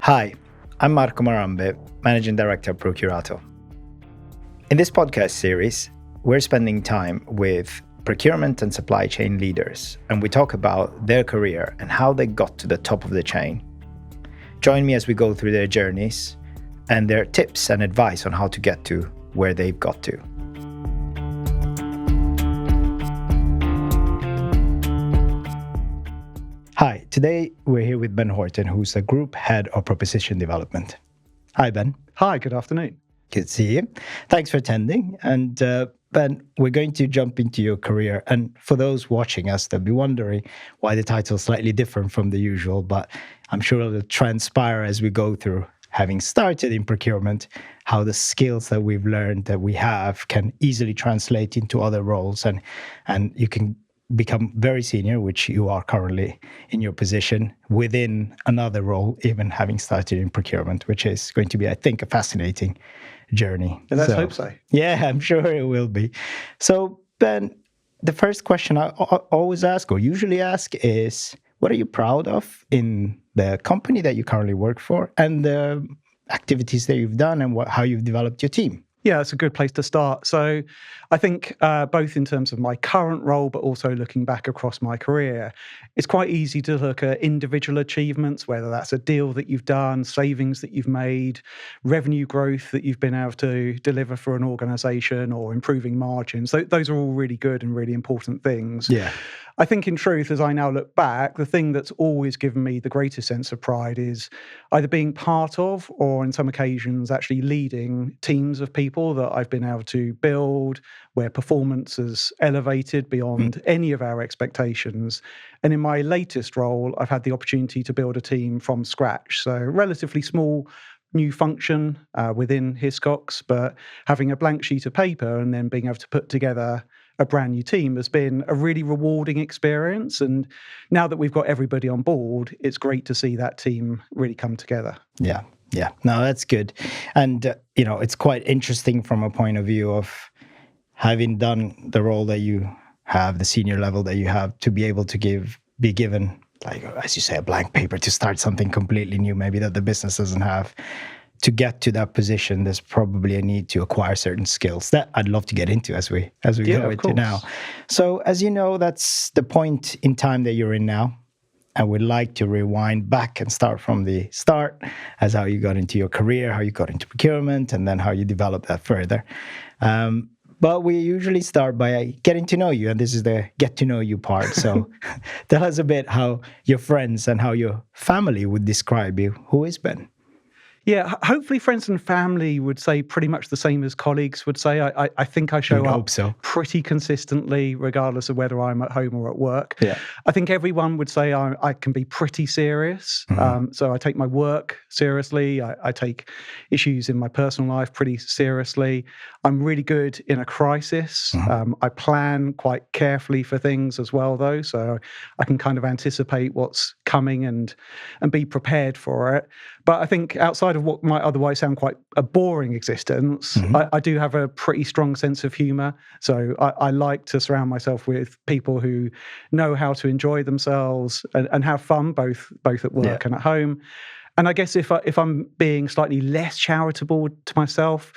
Hi, I'm Marco Marambe, Managing Director at Procurato. In this podcast series, we're spending time with procurement and supply chain leaders, and we talk about their career and how they got to the top of the chain. Join me as we go through their journeys and their tips and advice on how to get to where they've got to. Hi, today we're here with Ben Horton, who's the Group Head of Proposition Development. Hi, Ben. Hi, good afternoon. Good to see you. Thanks for attending. And Ben, we're going to jump into your career. And for those watching us, they'll be wondering why the title is slightly different from the usual, but I'm sure it'll transpire as we go through, having started in procurement, how the skills that we've learned that we have can easily translate into other roles. And you can become very senior, which you are currently in your position, within another role, even having started in procurement, which is going to be, I think, a fascinating journey. And let's hope so. Yeah, I'm sure it will be. So, Ben, the first question I always ask, or usually ask, is what are you proud of in the company that you currently work for and the activities that you've done and how you've developed your team? Yeah, it's a good place to start. So I think both in terms of my current role, but also looking back across my career, it's quite easy to look at individual achievements, whether that's a deal that you've done, savings that you've made, revenue growth that you've been able to deliver for an organization, or improving margins. So those are all really good and really important things. Yeah. I think in truth, as I now look back, the thing that's always given me the greatest sense of pride is either being part of, or in some occasions actually leading teams of people that I've been able to build, where performance has elevated beyond any of our expectations. And in my latest role, I've had the opportunity to build a team from scratch. So relatively small new function within Hiscox, but having a blank sheet of paper and then being able to put together a brand new team has been a really rewarding experience. And now that we've got everybody on board, it's great to see that team really come together. Yeah. No, that's good. And, it's quite interesting from a point of view of having done the role that you have, the senior level that you have, to be able to be given, like, as you say, a blank paper to start something completely new, maybe that the business doesn't have. To get to that position, there's probably a need to acquire certain skills that I'd love to get into as we go into now. So, as you know, that's the point in time that you're in now. I would like to rewind back and start from the start as how you got into your career, how you got into procurement, and then how you developed that further. But we usually start by getting to know you, and this is the get to know you part. So tell us a bit how your friends and how your family would describe you. Who is Ben? Yeah, hopefully friends and family would say pretty much the same as colleagues would say. I think I show up pretty consistently, regardless of whether I'm at home or at work. Yeah. I think everyone would say I can be pretty serious. So I take my work seriously. I take issues in my personal life pretty seriously. I'm really good in a crisis. I plan quite carefully for things as well, though. So I can kind of anticipate what's coming and be prepared for it. But I think outside of what might otherwise sound quite a boring existence, I do have a pretty strong sense of humor. So I like to surround myself with people who know how to enjoy themselves and have fun, both at work and at home. And I guess if I'm being slightly less charitable to myself,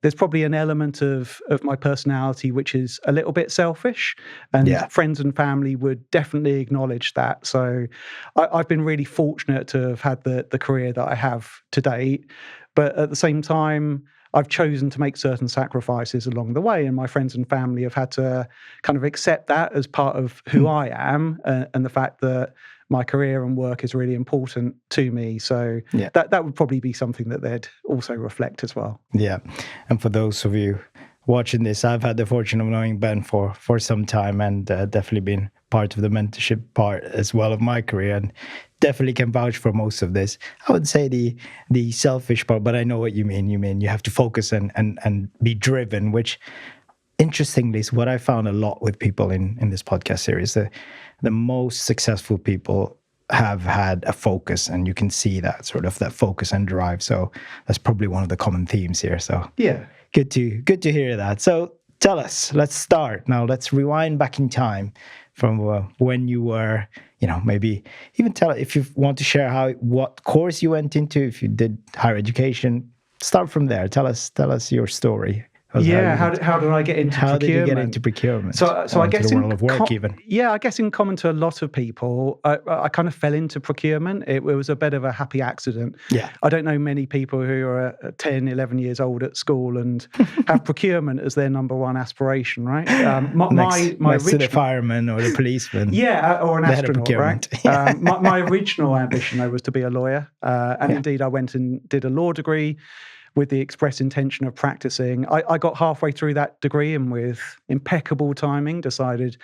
there's probably an element of my personality which is a little bit selfish, and friends and family would definitely acknowledge that. So I've been really fortunate to have had the career that I have to date, but at the same time, I've chosen to make certain sacrifices along the way, and my friends and family have had to kind of accept that as part of who I am, and the fact that my career and work is really important to me. So that would probably be something that they'd also reflect as well. Yeah. And for those of you watching this, I've had the fortune of knowing Ben for some time, and definitely been part of the mentorship part as well of my career, and definitely can vouch for most of this. I would say the selfish part, but I know what you mean. You mean you have to focus and be driven, which interestingly is what I found a lot with people in this podcast series. The most successful people have had a focus, and you can see that sort of that focus and drive. So that's probably one of the common themes here. So yeah, good to hear that. So tell us, let's start now. Let's rewind back in time from when you were maybe even tell if you want to share what course you went into, if you did higher education. Start from there. Tell us your story. Yeah, how did I get into procurement? How did you get into procurement? So I guess the world of work even. Yeah, I guess in common to a lot of people, I kind of fell into procurement. It was a bit of a happy accident. Yeah. I don't know many people who are 10, 11 years old at school and have procurement as their number one aspiration, right? Next to the fireman or the policeman. Yeah, or an astronaut, right? My original ambition, though, was to be a lawyer. Indeed, I went and did a law degree with the express intention of practicing. I got halfway through that degree and with impeccable timing decided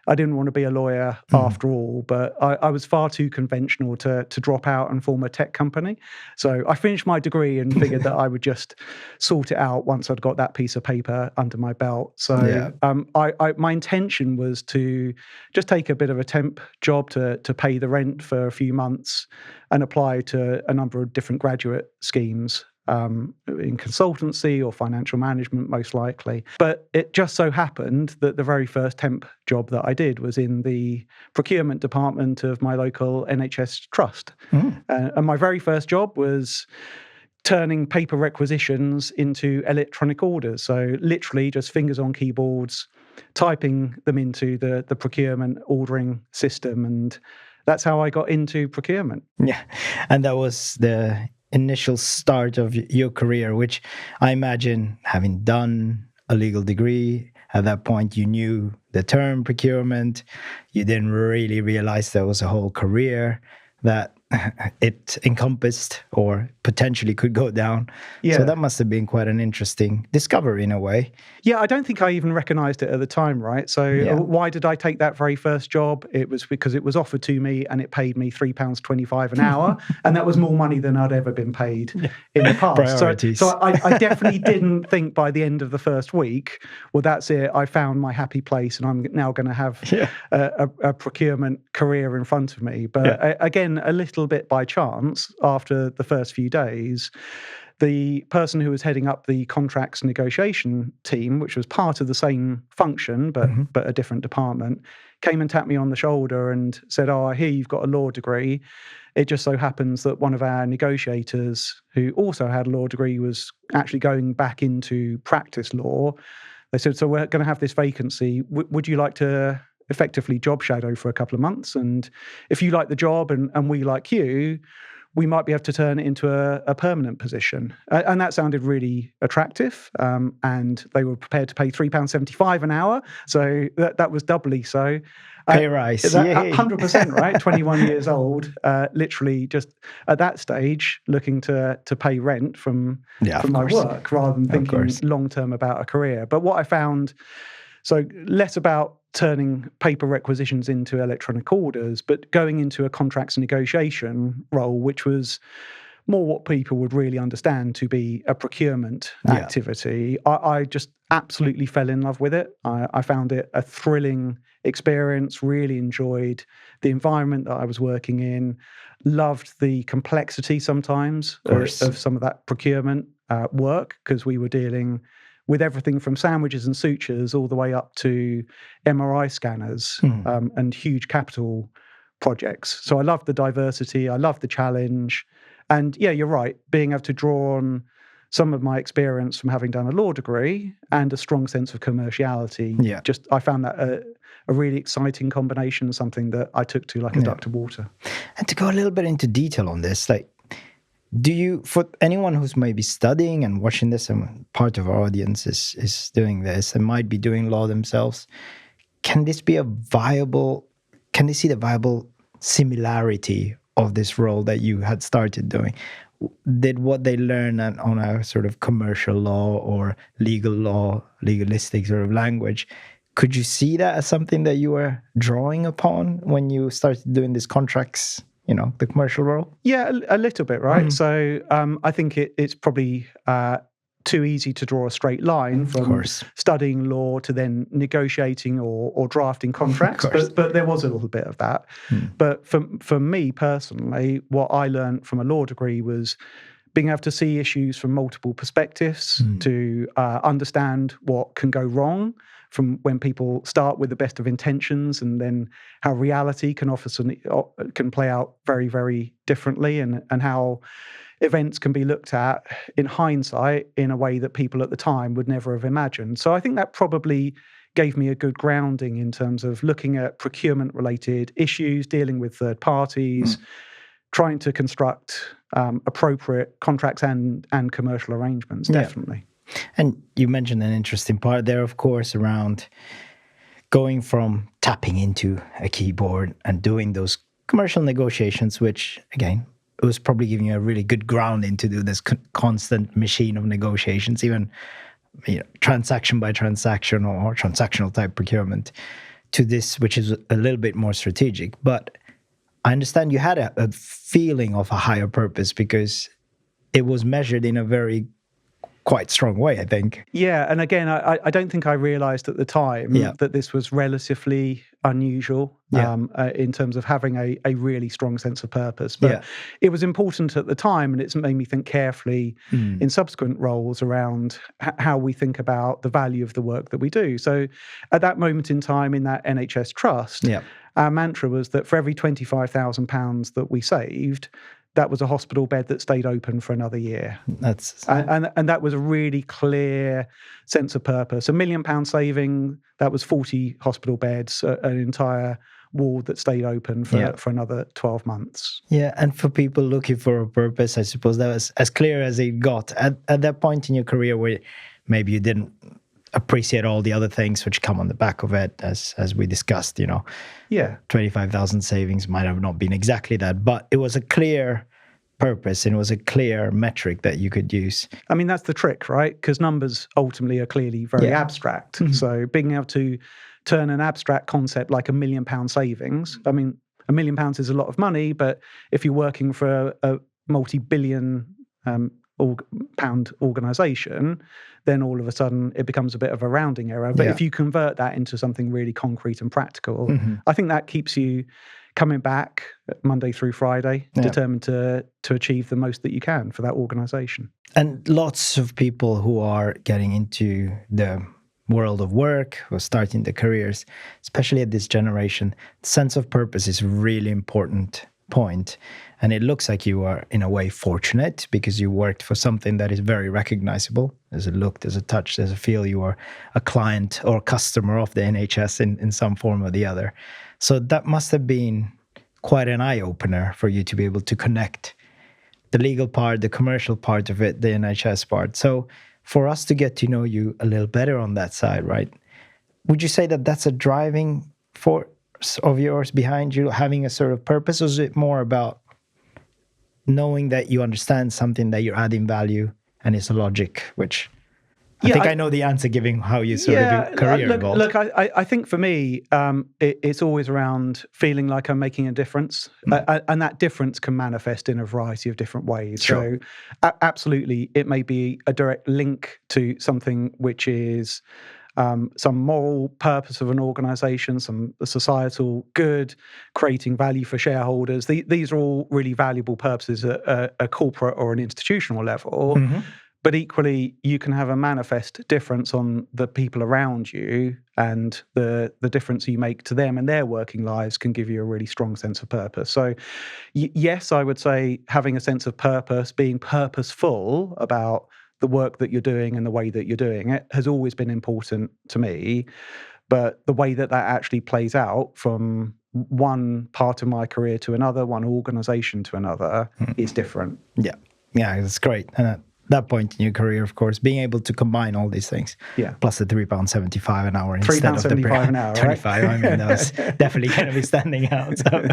I didn't want to be a lawyer after all, but I was far too conventional to drop out and form a tech company. So I finished my degree and figured that I would just sort it out once I'd got that piece of paper under my belt. So my intention was to just take a bit of a temp job to pay the rent for a few months and apply to a number of different graduate schemes. In consultancy or financial management, most likely. But it just so happened that the very first temp job that I did was in the procurement department of my local NHS Trust. And my very first job was turning paper requisitions into electronic orders. So literally just fingers on keyboards, typing them into the procurement ordering system. And that's how I got into procurement. Yeah. And that was the initial start of your career, which I imagine, having done a legal degree, at that point you knew the term procurement. You didn't really realize there was a whole career that it encompassed or potentially could go down. Yeah. So that must have been quite an interesting discovery in a way. Yeah, I don't think I even recognized it at the time, right? So why did I take that very first job? It was because it was offered to me and it paid me £3.25 an hour. And that was more money than I'd ever been paid in the past. Priorities. So I definitely didn't think by the end of the first week, well, that's it. I found my happy place and I'm now going to have a procurement career in front of me. But again, a little bit by chance, after the first few days, the person who was heading up the contracts negotiation team, which was part of the same function but a different department, came and tapped me on the shoulder and said, "Oh, I hear you've got a law degree. It just so happens that one of our negotiators, who also had a law degree, was actually going back into practice law." They said, "So we're going to have this vacancy. Would you like to effectively job shadow for a couple of months? And if you like the job and we like you, we might be able to turn it into a permanent position." And that sounded really attractive. And they were prepared to pay £3.75 an hour. So that was doubly so. Pay rise. 100%, right? 21 years old, literally just at that stage looking to pay rent from my work rather than thinking long-term about a career. But what I found, so less about turning paper requisitions into electronic orders, but going into a contracts negotiation role, which was more what people would really understand to be a procurement activity. I just absolutely fell in love with it. I found it a thrilling experience, really enjoyed the environment that I was working in, loved the complexity sometimes of some of that procurement work, because we were dealing with everything from sandwiches and sutures all the way up to MRI scanners and huge capital projects. So I loved the diversity, I loved the challenge. And yeah, you're right, being able to draw on some of my experience from having done a law degree and a strong sense of commerciality. I found that a really exciting combination, something that I took to like a duck to water. And to go a little bit into detail on this, do you, for anyone who's maybe studying and watching this, and part of our audience is doing this and might be doing law themselves, can they see the viable similarity of this role that you had started doing? Did what they learn on a sort of commercial law or legalistic sort of language, could you see that as something that you were drawing upon when you started doing these contracts? The commercial role? Yeah, a little bit, right? So I think it's probably too easy to draw a straight line from studying law to then negotiating or drafting contracts, but there was a little bit of that. But for me personally, what I learned from a law degree was being able to see issues from multiple perspectives, to understand what can go wrong from when people start with the best of intentions, and then how reality can play out very, very differently, and how events can be looked at in hindsight in a way that people at the time would never have imagined. So I think that probably gave me a good grounding in terms of looking at procurement-related issues, dealing with third parties, trying to construct appropriate contracts and commercial arrangements, definitely. And you mentioned an interesting part there, of course, around going from tapping into a keyboard and doing those commercial negotiations, which, again, it was probably giving you a really good grounding to do this constant machine of negotiations, even transaction by transaction or transactional type procurement, to this, which is a little bit more strategic. But I understand you had a feeling of a higher purpose because it was measured in a very quite strong way, I think. Yeah, and again, I don't think I realised at the time that this was relatively unusual in terms of having a really strong sense of purpose. But it was important at the time, and it's made me think carefully in subsequent roles around how we think about the value of the work that we do. So at that moment in time in that NHS Trust, our mantra was that for every £25,000 that we saved, that was a hospital bed that stayed open for another year. And that was a really clear sense of purpose. £1 million saving, that was 40 hospital beds, an entire ward that stayed open for another 12 months. Yeah, and for people looking for a purpose, I suppose that was as clear as it got. At that point in your career where maybe you didn't appreciate all the other things which come on the back of it, as we discussed, 25,000 savings might have not been exactly that, but it was a clear purpose and it was a clear metric that you could use. I mean, that's the trick, right? Because numbers ultimately are clearly very abstract. So being able to turn an abstract concept like £1 million savings, I mean, £1 million is a lot of money, but if you're working for a multi-billion pound organisation, then all of a sudden it becomes a bit of a rounding error. But if you convert that into something really concrete and practical, I think that keeps you coming back Monday through Friday, determined to achieve the most that you can for that organisation. And lots of people who are getting into the world of work or starting their careers, especially at this generation, sense of purpose is a really important point. And it looks like you are, in a way, fortunate because you worked for something that is very recognizable. There's a look, there's a touch, there's a feel. You are a client or a customer of the NHS in some form or the other. So that must have been quite an eye-opener for you to be able to connect the legal part, the commercial part of it, the NHS part. So for us to get to know you a little better on that side, right? Would you say that that's a driving force of yours behind you having a sort of purpose, or is it more about knowing that you understand something, that you're adding value, and it's a logic, which I know the answer given how you sort of your career evolved. Look, I think for me, it's always around feeling like I'm making a difference, and that difference can manifest in a variety of different ways. Sure. So absolutely, it may be a direct link to something which is some moral purpose of an organisation, some societal good, creating value for shareholders. These are all really valuable purposes at a corporate or an institutional level. But equally, you can have a manifest difference on the people around you, and the difference you make to them and their working lives can give you a really strong sense of purpose. So yes, I would say having a sense of purpose, being purposeful about the work that you're doing and the way that you're doing it has always been important to me. But the way that actually plays out from one part of my career to another, one organisation to another, is different. Yeah, that's great. And at that point in your career, of course, being able to combine all these things, plus the £3.75 an hour instead of the £3.75 an hour, 25. Right? I mean, that was definitely going to be standing out. So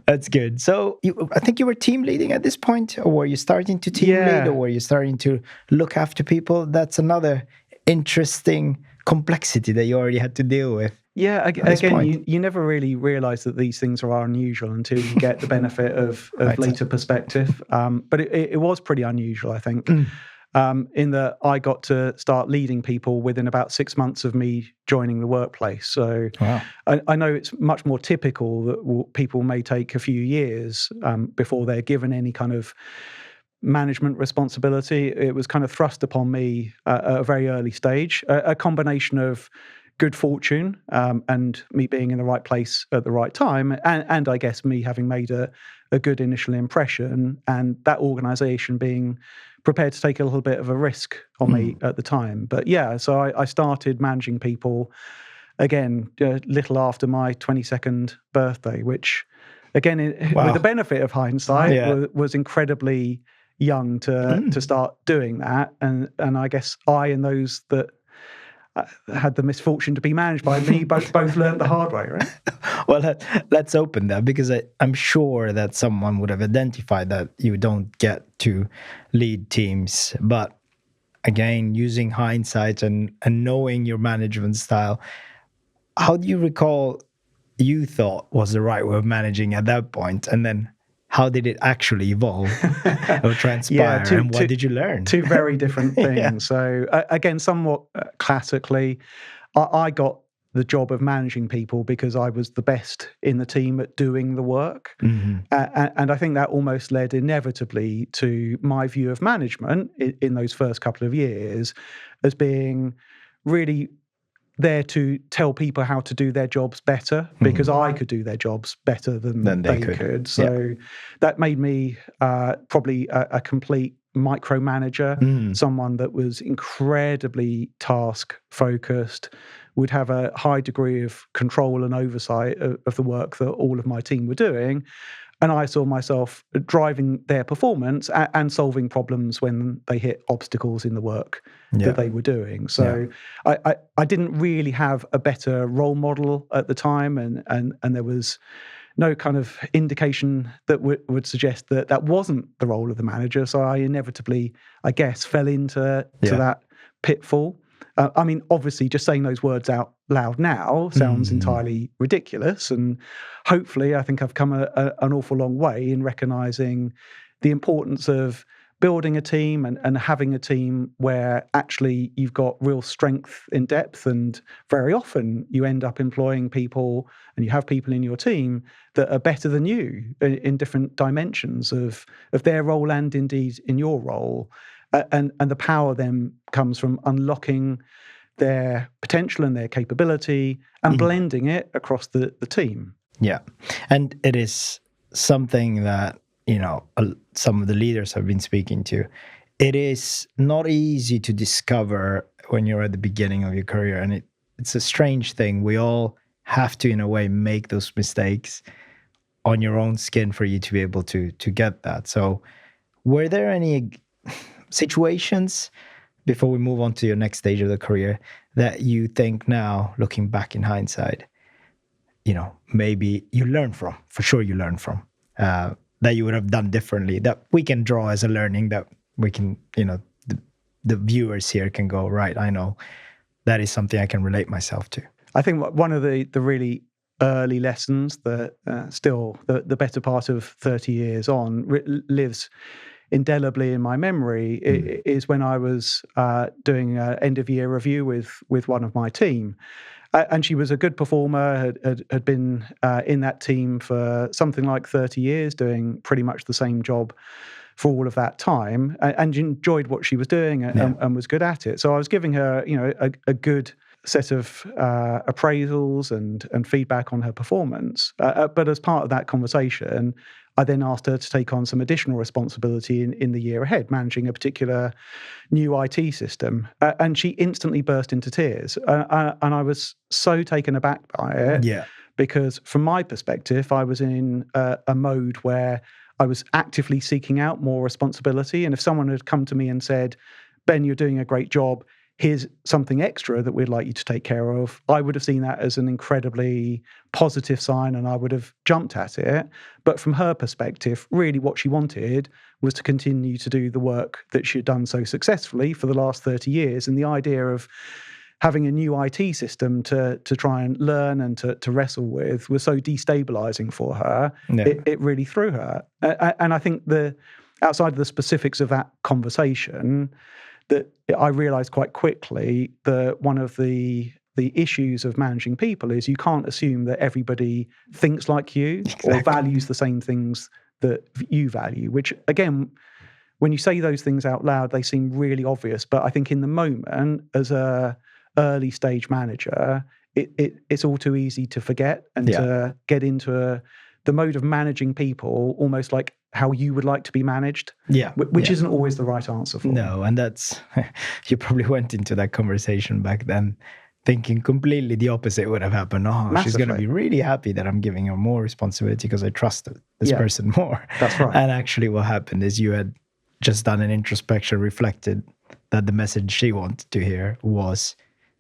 that's good. So I think you were team leading at this point, or were you starting to team lead, or were you starting to look after people? That's another interesting complexity that you already had to deal with. Yeah, again, you never really realise that these things are unusual until you get the benefit of later perspective. But it was pretty unusual, I think, in that I got to start leading people within about 6 months of me joining the workplace. So I know it's much more typical that people may take a few years before they're given any kind of management responsibility. It was kind of thrust upon me at a very early stage, a combination of good fortune and me being in the right place at the right time, and I guess me having made a good initial impression, and that organisation being prepared to take a little bit of a risk on me at the time. But yeah, so I started managing people again a little after my 22nd birthday, which again, with the benefit of hindsight, was incredibly young to start doing that. And I guess I and those that had the misfortune to be managed by me both learned the hard way, right? Well, let's open that, because I'm sure that someone would have identified that you don't get to lead teams. But again, using hindsight and knowing your management style, how do you recall you thought was the right way of managing at that point? And then how did it actually evolve or transpire, and what did you learn? Two very different things. Yeah. So again, somewhat classically, I got the job of managing people because I was the best in the team at doing the work. And I think that almost led inevitably to my view of management in those first couple of years as being really there to tell people how to do their jobs better, because I could do their jobs better than they could. So that made me probably a complete micromanager, someone that was incredibly task focused, would have a high degree of control and oversight of the work that all of my team were doing. And I saw myself driving their performance and solving problems when they hit obstacles in the work that they were doing. So I didn't really have a better role model at the time, and there was no kind of indication that would suggest that that wasn't the role of the manager. So I inevitably, I guess, fell into that pitfall. I mean, obviously, just saying those words out loud now sounds entirely ridiculous. And hopefully, I think I've come an awful long way in recognizing the importance of building a team and having a team where actually you've got real strength in depth. And very often you end up employing people, and you have people in your team that are better than you in different dimensions of their role and indeed in your role. And the power then comes from unlocking their potential and their capability and blending it across the team. Yeah. And it is something that, some of the leaders I've been speaking to, it is not easy to discover when you're at the beginning of your career. And it's a strange thing. We all have to, in a way, make those mistakes on your own skin for you to be able to get that. So were there any situations, before we move on to your next stage of the career, that you think now, looking back in hindsight, maybe you learn from, for sure you learn from, that you would have done differently, that we can draw as a learning, that we can, the viewers here can go, right, I know that is something I can relate myself to? I think one of the really early lessons that still the better part of 30 years on lives indelibly in my memory is when I was doing an end-of-year review with one of my team. And she was a good performer, had been in that team for something like 30 years, doing pretty much the same job for all of that time, and enjoyed what she was doing and was good at it. So I was giving her, a good set of appraisals and feedback on her performance. But as part of that conversation, I then asked her to take on some additional responsibility in the year ahead, managing a particular new IT system. And she instantly burst into tears. And I was so taken aback by it, because from my perspective, I was in a mode where I was actively seeking out more responsibility. And if someone had come to me and said, Ben, you're doing a great job, here's something extra that we'd like you to take care of, I would have seen that as an incredibly positive sign, and I would have jumped at it. But from her perspective, really what she wanted was to continue to do the work that she had done so successfully for the last 30 years. And the idea of having a new IT system to try and learn and to wrestle with was so destabilizing for her, it really threw her. And I think outside of the specifics of that conversation, that I realized quite quickly that one of the issues of managing people is you can't assume that everybody thinks like you or values the same things that you value, which again, when you say those things out loud, they seem really obvious. But I think in the moment, as a early stage manager, it's all too easy to forget and to get into the mode of managing people almost like how you would like to be managed, which isn't always the right answer for No, and that's, you probably went into that conversation back then thinking completely the opposite would have happened. Massively. She's going to be really happy that I'm giving her more responsibility because I trust this person more. That's right. And actually what happened is you had just done an introspection, reflected that the message she wanted to hear was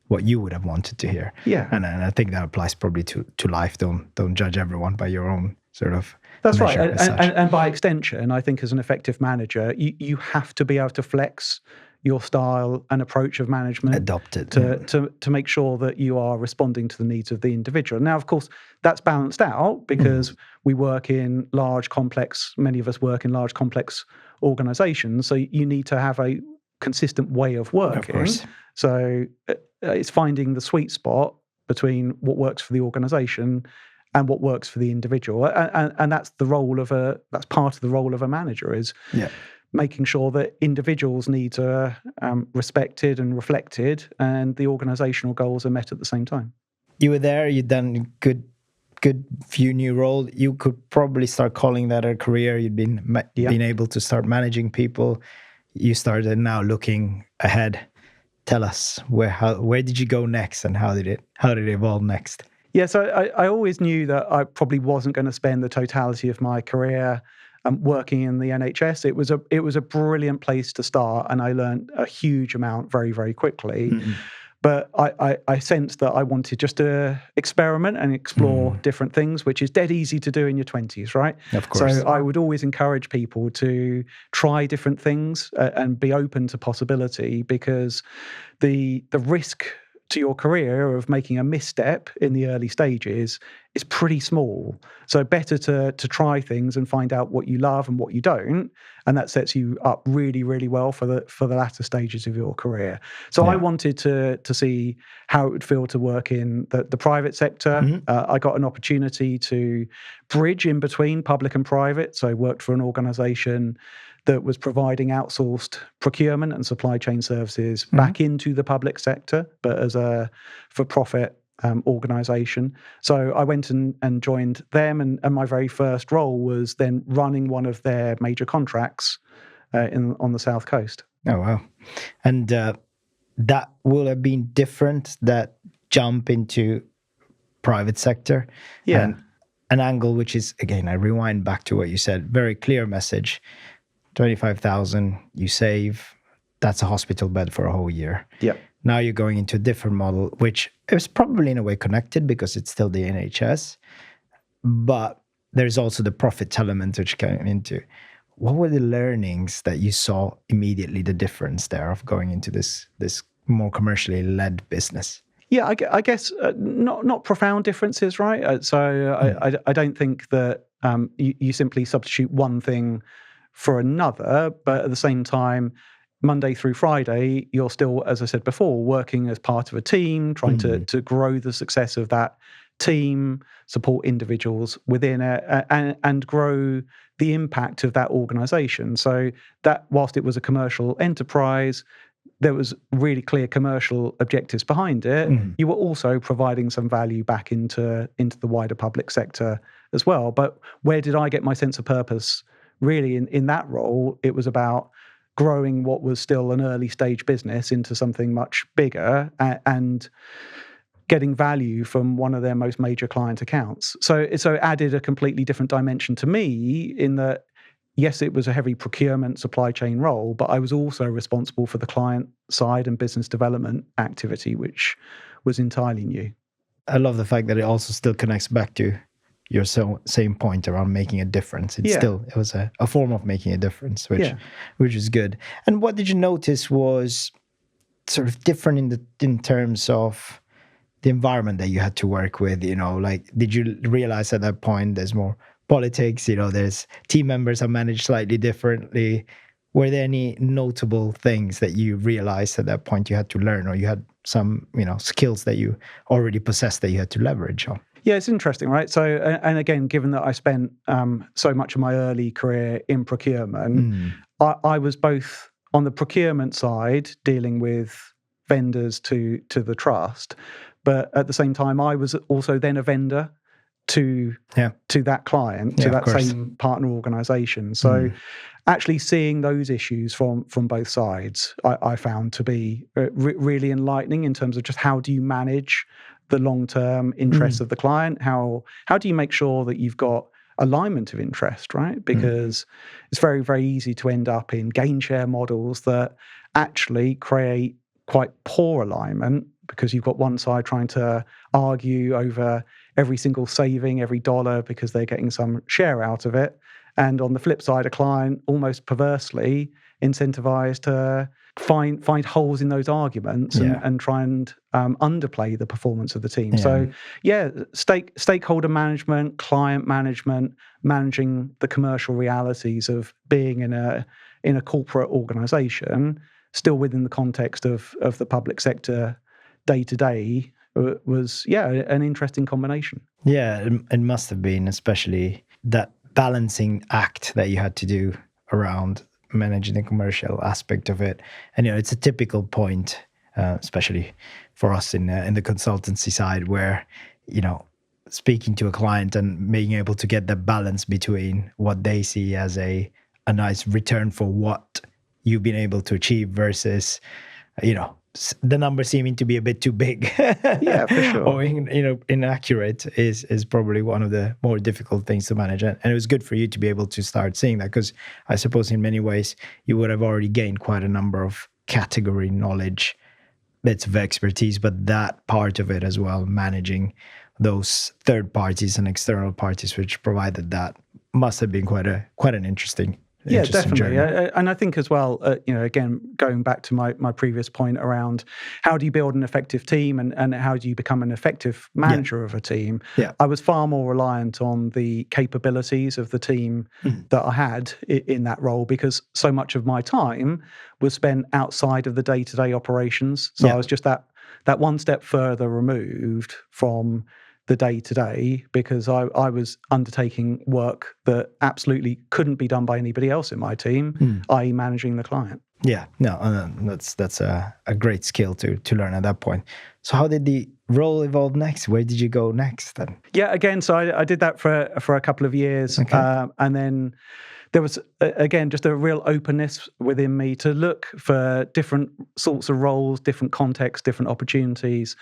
what you would have wanted to hear. Yeah. And I think that applies probably to life. Don't judge everyone by your own sort of That's right. measure. And by extension, I think as an effective manager, you have to be able to flex your style and approach of management, adopt it to make sure that you are responding to the needs of the individual. Now, of course, that's balanced out because we work in large, complex. Many of us work in large, complex organizations. So you need to have a consistent way of working. Of course. So it's finding the sweet spot between what works for the organization and what works for the individual, and that's the role of that's part of the role of a manager is making sure that individuals' needs are respected and reflected, and the organizational goals are met at the same time. You were there. You'd done good few new role. You could probably start calling that a career. You'd been able to start managing people. You started now looking ahead. Tell us where did you go next, and how did it evolve next? Yeah, so I always knew that I probably wasn't going to spend the totality of my career working in the NHS. It was a brilliant place to start, and I learned a huge amount very, very quickly. Mm-hmm. But I sensed that I wanted just to experiment and explore different things, which is dead easy to do in your 20s, right? Of course. So I would always encourage people to try different things and be open to possibility, because the risk to your career of making a misstep in the early stages is pretty small. So better to try things and find out what you love and what you don't, and that sets you up really, really well for the latter stages of your career. So I wanted to see how it would feel to work in the private sector. I got an opportunity to bridge in between public and private. So I worked for an organization that was providing outsourced procurement and supply chain services back into the public sector, but as a for-profit organization. So I went and joined them, and my very first role was then running one of their major contracts on the South Coast. Oh, wow. And that will have been different, that jump into private sector. Yeah. And an angle which is, again, I rewind back to what you said, very clear message. 25,000 you save, that's a hospital bed for a whole year. Yeah. Now you're going into a different model, which is probably in a way connected because it's still the NHS, but there's also the profit element which came into. What were the learnings that you saw immediately, the difference there of going into this more commercially led business? Yeah, I guess not profound differences, right? So I don't think that you simply substitute one thing for another, but at the same time, Monday through Friday, you're still, as I said before, working as part of a team, trying to grow the success of that team, support individuals within it, and grow the impact of that organization. So that whilst it was a commercial enterprise, there was really clear commercial objectives behind it. You were also providing some value back into the wider public sector as well. But where did I get my sense of purpose? Really, in that role, it was about growing what was still an early stage business into something much bigger and getting value from one of their most major client accounts. So it added a completely different dimension to me in that, yes, it was a heavy procurement supply chain role, but I was also responsible for the client side and business development activity, which was entirely new. I love the fact that it also still connects back to your same point around making a difference. It was a form of making a difference, which is good. And what did you notice was sort of different in terms of the environment that you had to work with? Like, did you realize at that point there's more politics? There's team members are managed slightly differently. Were there any notable things that you realized at that point you had to learn, or you had some skills that you already possessed that you had to leverage on? Yeah, it's interesting, right? So, and again, given that I spent so much of my early career in procurement, I was both on the procurement side, dealing with vendors to the trust, but at the same time, I was also then a vendor to that client, to that same partner organization. So actually seeing those issues from both sides, I found to be really enlightening in terms of just how do you manage the long-term interests of the client? How do you make sure that you've got alignment of interest, right? Because it's very, very easy to end up in gain share models that actually create quite poor alignment, because you've got one side trying to argue over every single saving, every dollar, because they're getting some share out of it. And on the flip side, a client almost perversely incentivized to find holes in those arguments and try and underplay the performance of the team. So stakeholder management, client management, managing the commercial realities of being in a corporate organization, still within the context of the public sector day to day, was an interesting combination. Yeah, it must have been, especially that balancing act that you had to do around managing the commercial aspect of it. And it's a typical point, especially for us in the consultancy side, where speaking to a client and being able to get the balance between what they see as a nice return for what you've been able to achieve versus the number seeming to be a bit too big, yeah, for sure, or inaccurate is probably one of the more difficult things to manage. And it was good for you to be able to start seeing that, because I suppose in many ways you would have already gained quite a number of category knowledge, bits of expertise, but that part of it as well, managing those third parties and external parties which provided that, must have been quite an interesting. Yeah, definitely. Journey. And I think as well, again, going back to my previous point around how do you build an effective team and how do you become an effective manager of a team, I was far more reliant on the capabilities of the team that I had in that role, because so much of my time was spent outside of the day-to-day operations. So I was just that one step further removed from the day-to-day, because I was undertaking work that absolutely couldn't be done by anybody else in my team, i.e. managing the client. Yeah, no, that's a great skill to learn at that point. So how did the role evolve next? Where did you go next then? Yeah, again, so I did that for a couple of years. Okay. And then there was, again, just a real openness within me to look for different sorts of roles, different contexts, different opportunities.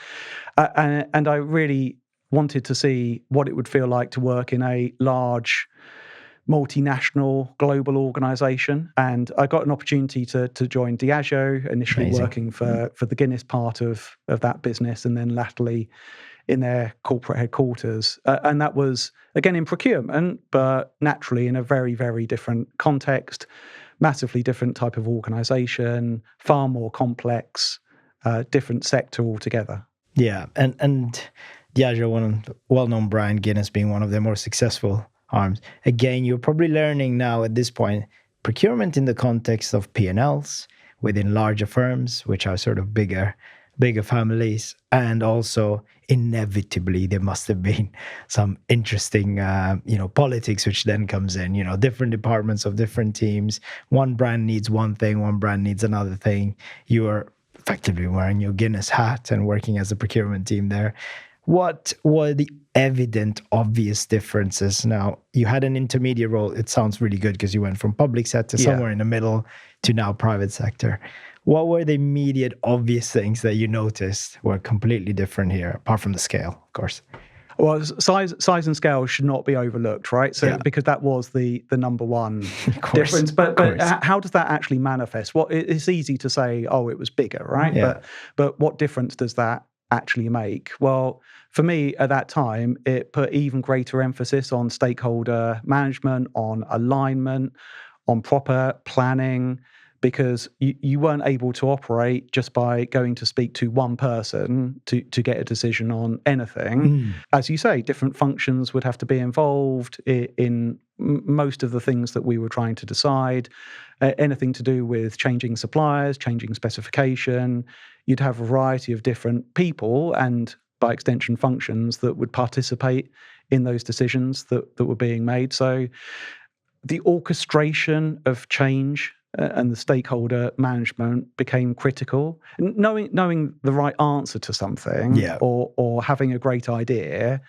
And I really wanted to see what it would feel like to work in a large, multinational, global organization. And I got an opportunity to join Diageo, initially Amazing. Working for the Guinness part of that business, and then latterly in their corporate headquarters. And that was, again, in procurement, but naturally in a very, very different context, massively different type of organization, far more complex, different sector altogether. Yeah, and Diageo, one well-known brand, Guinness being one of their more successful arms. Again, you're probably learning now at this point, procurement in the context of P&Ls within larger firms, which are sort of bigger families, and also inevitably there must have been some interesting, politics, which then comes in. Different departments of different teams. One brand needs one thing, one brand needs another thing. You are effectively wearing your Guinness hat and working as a procurement team there. What were the evident, obvious differences? Now, you had an intermediate role. It sounds really good because you went from public sector somewhere in the middle to now private sector. What were the immediate, obvious things that you noticed were completely different here, apart from the scale, of course? Well, size and scale should not be overlooked, right? So because that was the number one difference. But how does that actually manifest? It's easy to say, it was bigger, right? Yeah. But what difference does that actually make? Well, for me at that time, it put even greater emphasis on stakeholder management, on alignment, on proper planning, because you weren't able to operate just by going to speak to one person to get a decision on anything. As you say, different functions would have to be involved in most of the things that we were trying to decide. Anything to do with changing suppliers, changing specification. You'd have a variety of different people and, by extension, functions that would participate in those decisions that were being made. So the orchestration of change and the stakeholder management became critical. Knowing the right answer to something or having a great idea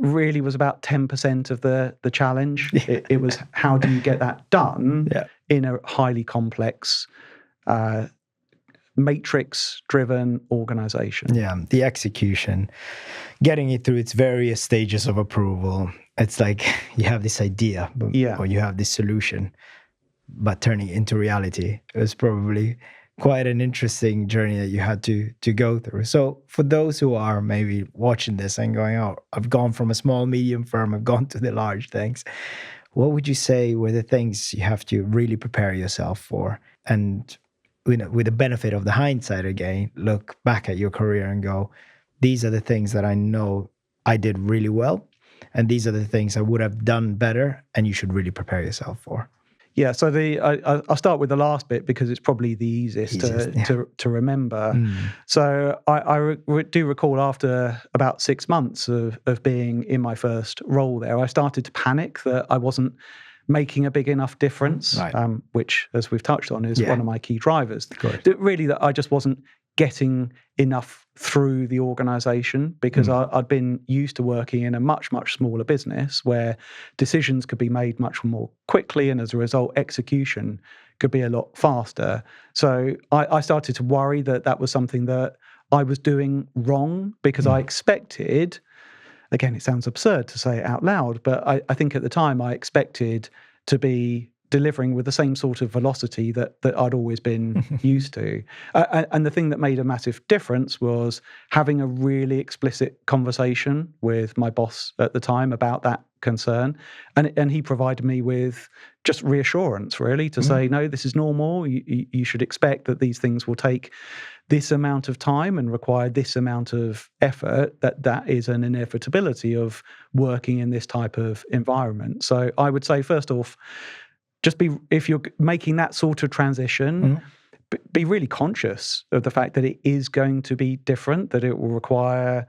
really was about 10% of the challenge. It was how do you get that done in a highly complex matrix-driven organization. Yeah, the execution, getting it through its various stages of approval. It's like you have this idea or you have this solution, but turning it into reality. It was probably quite an interesting journey that you had to go through. So for those who are maybe watching this and going, oh, I've gone from a small, medium firm, I've gone to the large things, what would you say were the things you have to really prepare yourself for? And with the benefit of the hindsight again, look back at your career and go, these are the things that I know I did really well, and these are the things I would have done better, and you should really prepare yourself for. Yeah, so I'll start with the last bit because it's probably the easiest to remember. So I do recall after about 6 months of being in my first role there, I started to panic that I wasn't making a big enough difference, which, as we've touched on, is one of my key drivers. That I just wasn't getting enough through the organization because I'd been used to working in a much, much smaller business where decisions could be made much more quickly, and as a result, execution could be a lot faster. So I started to worry that was something that I was doing wrong because I expected, again, it sounds absurd to say it out loud, but I think at the time I expected to be delivering with the same sort of velocity that I'd always been used to. And the thing that made a massive difference was having a really explicit conversation with my boss at the time about that concern. And he provided me with just reassurance, really, to say, no, this is normal. You should expect that these things will take this amount of time and require this amount of effort, that is an inevitability of working in this type of environment. So I would say, first off, if you're making that sort of transition, be really conscious of the fact that it is going to be different, that it will require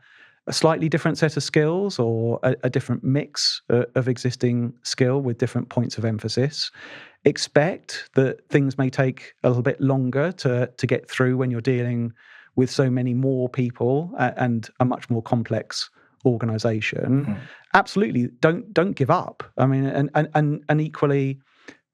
a slightly different set of skills or a different mix of existing skill with different points of emphasis. Expect that things may take a little bit longer to get through when you're dealing with so many more people and a much more complex organization. Absolutely, don't give up. I mean, and equally,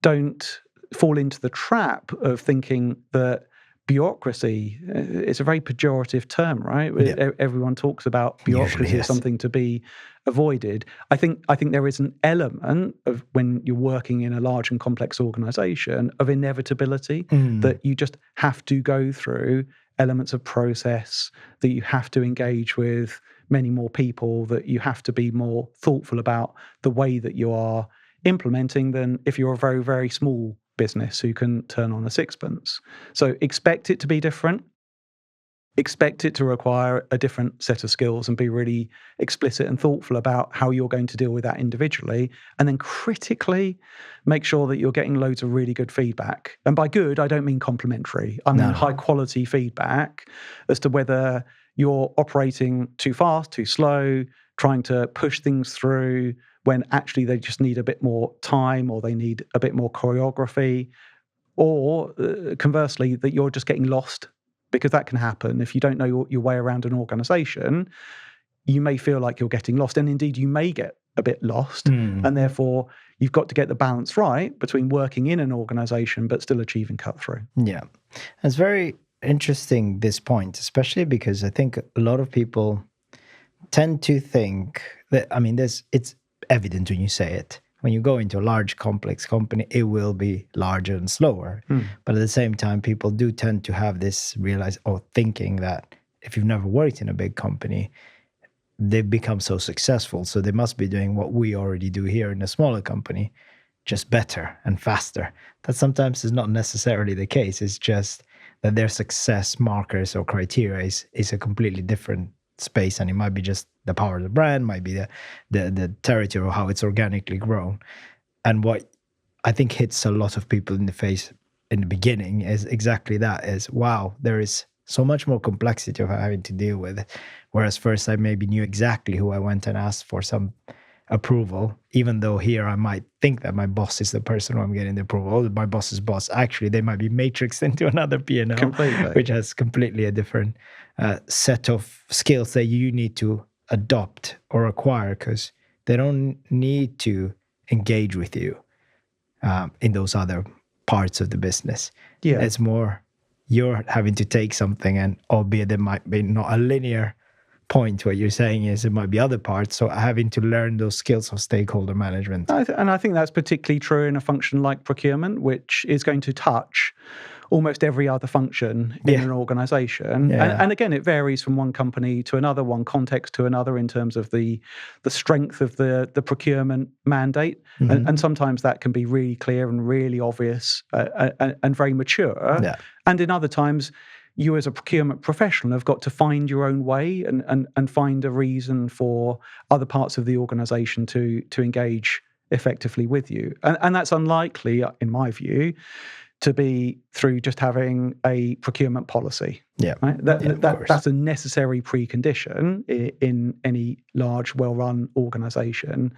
don't fall into the trap of thinking that bureaucracy is a very pejorative term, right? Everyone talks about bureaucracy as something to be avoided. I think there is an element of, when you're working in a large and complex organization, of inevitability, that you just have to go through elements of process, that you have to engage with many more people, that you have to be more thoughtful about the way that you are implementing than if you're a very, very small business who can turn on a sixpence. So expect it to be different. Expect it to require a different set of skills, and be really explicit and thoughtful about how you're going to deal with that individually. And then critically, make sure that you're getting loads of really good feedback. And by good, I don't mean complimentary. I mean high quality feedback as to whether you're operating too fast, too slow, trying to push things through when actually they just need a bit more time, or they need a bit more choreography, or conversely, that you're just getting lost, because that can happen. If you don't know your way around an organization, you may feel like you're getting lost, and indeed you may get a bit lost, and therefore you've got to get the balance right between working in an organization but still achieving cut through. Yeah, it's very interesting, this point, especially because I think a lot of people tend to think that, I mean, it's evident when you say it. When you go into a large, complex company, it will be larger and slower. But at the same time, people do tend to have this thinking that if you've never worked in a big company, they've become so successful, so they must be doing what we already do here in a smaller company, just better and faster. That sometimes is not necessarily the case. It's just that their success markers or criteria is a completely different space, and it might be just the power of the brand, might be the territory or how it's organically grown. And what I think hits a lot of people in the face in the beginning is exactly that, is wow, there is so much more complexity of having to deal with. Whereas first I maybe knew exactly who I went and asked for some approval, even though here I might think that my boss is the person who I'm getting the approval, or my boss's boss. Actually, they might be matrixed into another P&L, Completely. which has completely a different set of skills that you need to adopt or acquire, because they don't need to engage with you in those other parts of the business. Yeah. It's more you're having to take something, and albeit there might be not a linear point, what you're saying is it might be other parts. So having to learn those skills of stakeholder management. And I think that's particularly true in a function like procurement, which is going to touch almost every other function in an organization. Yeah. And again, it varies from one company to another, one context to another in terms of the strength of the procurement mandate. And sometimes that can be really clear and really obvious and very mature. Yeah. And in other times, you as a procurement professional have got to find your own way and find a reason for other parts of the organization to engage effectively with you. And that's unlikely, in my view, to be through just having a procurement policy. Yeah. Right? That's a necessary precondition in any large, well-run organization.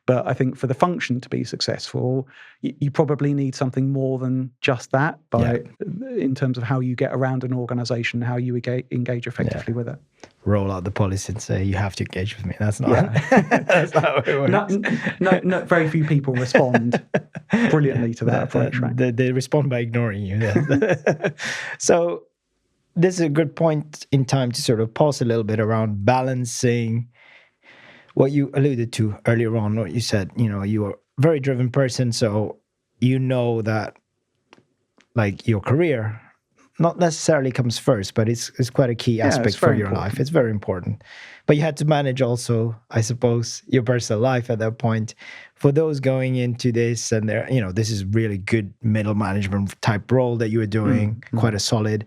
But I think for the function to be successful, you probably need something more than just that in terms of how you get around an organization, how you engage effectively with it. Roll out the policy and say, you have to engage with me. That's not, that's not how it works. No, very few people respond brilliantly to that approach. Right? They respond by ignoring you. So this is a good point in time to sort of pause a little bit around balancing what you alluded to earlier on, what you said, you are a very driven person, so you know that like your career not necessarily comes first, but it's quite a key aspect for your life. It's very important. But you had to manage also, I suppose, your personal life at that point. For those going into this and they're, this is really good middle management type role that you were doing, quite a solid,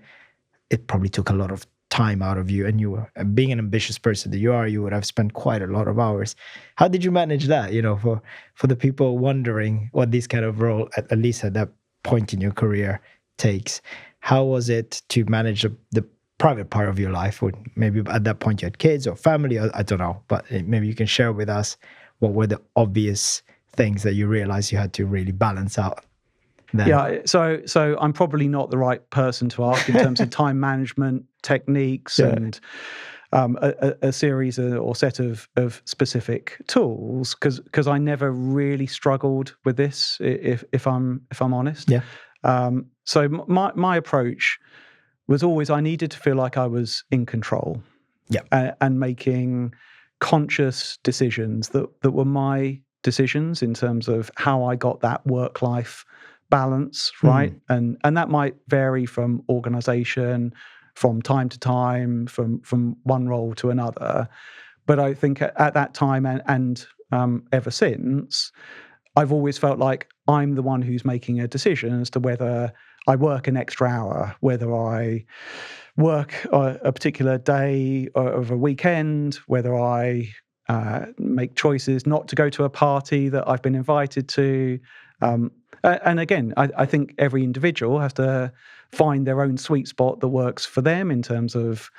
it probably took a lot of time out of you, and you were, being an ambitious person that you are, you would have spent quite a lot of hours. How did you manage that, for the people wondering what this kind of role, at least at that point in your career, takes? How was it to manage the private part of your life? Or maybe at that point you had kids or family, I don't know, but maybe you can share with us what were the obvious things that you realized you had to really balance out then? Yeah, so I'm probably not the right person to ask in terms of time management techniques and a series or set of specific tools, because I never really struggled with this, if I'm honest. Yeah. So my approach was always I needed to feel like I was in control. Yeah. And making conscious decisions that were my decisions in terms of how I got that work-life balance, right? And that might vary from organization, from time to time, from one role to another. But I think at that time and ever since, I've always felt like I'm the one who's making a decision as to whether I work an extra hour, whether I work a particular day of a weekend, whether I make choices not to go to a party that I've been invited to. And again, I think every individual has to find their own sweet spot that works for them in terms of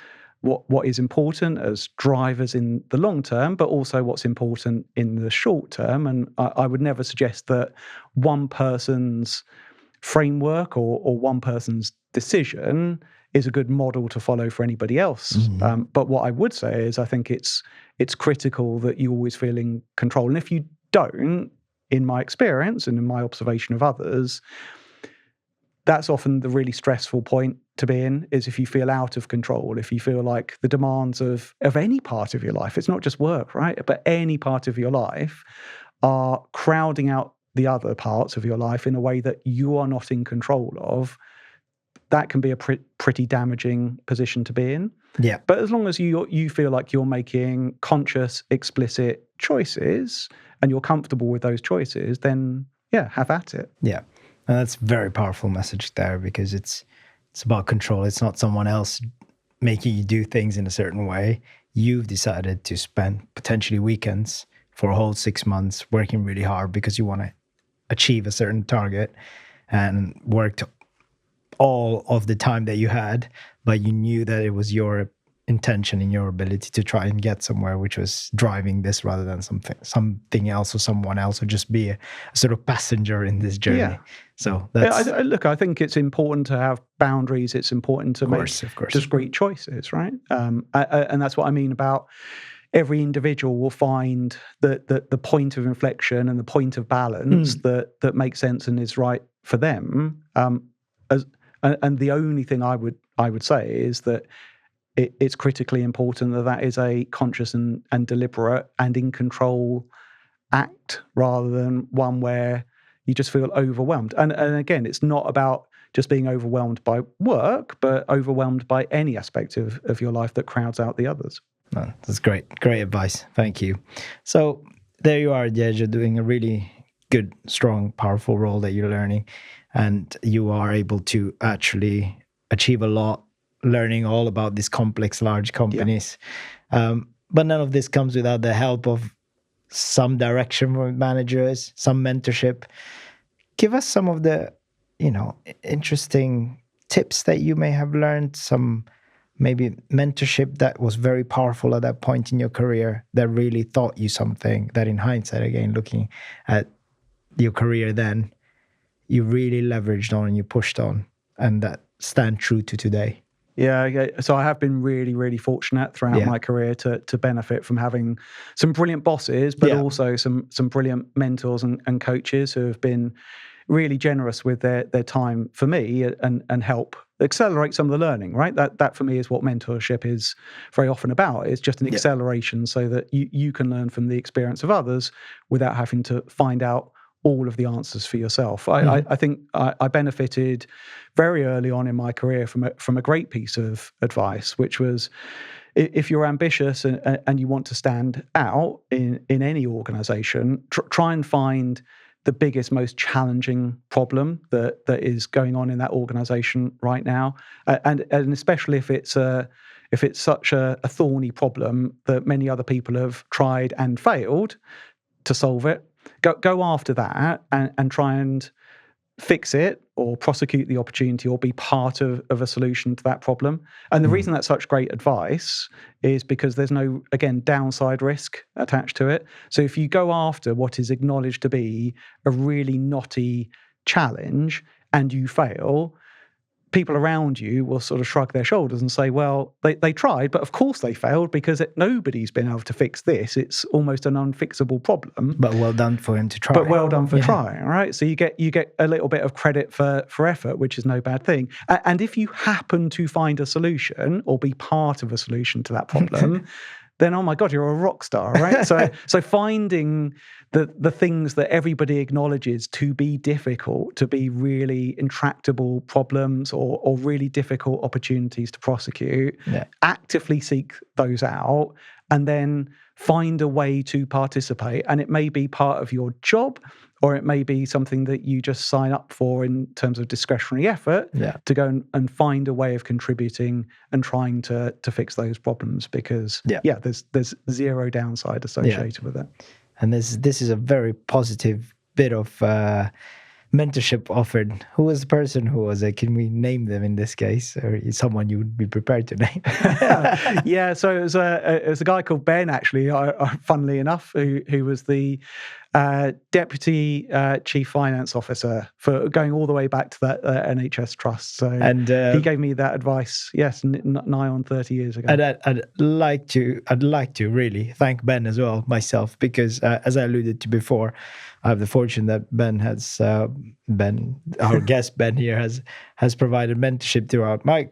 what is important as drivers in the long term, but also what's important in the short term. And I would never suggest that one person's framework or one person's decision is a good model to follow for anybody else. But what I would say is I think it's critical that you always feel in control. And if you don't, in my experience and in my observation of others, that's often the really stressful point to be in, is if you feel out of control, if you feel like the demands of any part of your life, it's not just work, right? But any part of your life are crowding out the other parts of your life in a way that you are not in control of. That can be a pretty damaging position to be in. Yeah. But as long as you feel like you're making conscious, explicit choices and you're comfortable with those choices, then have at it. Yeah. And that's a very powerful message there, because it's about control. It's not someone else making you do things in a certain way. You've decided to spend potentially weekends for a whole 6 months working really hard because you want to achieve a certain target, and worked all of the time that you had, but you knew that it was your intention in your ability to try and get somewhere, which was driving this rather than something else or someone else, or just be a sort of passenger in this journey. Yeah. So that's look, I think it's important to have boundaries. It's important to make discrete choices, right? And that's what I mean about every individual will find that the point of inflection and the point of balance that makes sense and is right for them. And the only thing I would say is that it's critically important that is a conscious and deliberate and in control act, rather than one where you just feel overwhelmed. And again, it's not about just being overwhelmed by work, but overwhelmed by any aspect of your life that crowds out the others. Oh, that's great advice. Thank you. So there you are, Jed, you're doing a really good, strong, powerful role that you're learning, and you are able to actually achieve a lot, learning all about these complex, large companies. But none of this comes without the help of some direction from managers, some mentorship. Give us some of the, interesting tips that you may have learned, some maybe mentorship that was very powerful at that point in your career that really taught you something that in hindsight, again, looking at your career then, you really leveraged on and you pushed on, and that stand true to today. Yeah. So I have been really, really fortunate throughout my career to benefit from having some brilliant bosses, but also some brilliant mentors and coaches who have been really generous with their time for me and help accelerate some of the learning, right? That for me is what mentorship is very often about. It's just an acceleration so that you can learn from the experience of others without having to find out all of the answers for yourself. I think I benefited very early on in my career from a great piece of advice, which was, if you're ambitious and you want to stand out in any organization, try and find the biggest, most challenging problem that is going on in that organization right now, and especially if it's such a thorny problem that many other people have tried and failed to solve it. Go after that and try and fix it or prosecute the opportunity or be part of a solution to that problem. And the reason that's such great advice is because there's no, again, downside risk attached to it. So if you go after what is acknowledged to be a really knotty challenge and you fail, people around you will sort of shrug their shoulders and say, well, they tried, but of course they failed because nobody's been able to fix this. It's almost an unfixable problem. But well done for him to try. But well done for trying, right? So you get a little bit of credit for effort, which is no bad thing. And if you happen to find a solution or be part of a solution to that problem, then, oh my God, you're a rock star, right? So finding the things that everybody acknowledges to be difficult, to be really intractable problems or really difficult opportunities to prosecute, actively seek those out, and then find a way to participate. And it may be part of your job, or it may be something that you just sign up for in terms of discretionary effort to go and find a way of contributing and trying to fix those problems, because there's zero downside associated with it. And this is a very positive bit of mentorship offered. Who was the person who was it? Can we name them in this case, or is someone you would be prepared to name? So it was a guy called Ben, actually, funnily enough, who was the Deputy Chief Finance Officer for going all the way back to that NHS Trust. So he gave me that advice, nigh on 30 years ago. And I'd like to really thank Ben as well, myself, because as I alluded to before, I have the fortune that our guest Ben here has provided mentorship throughout my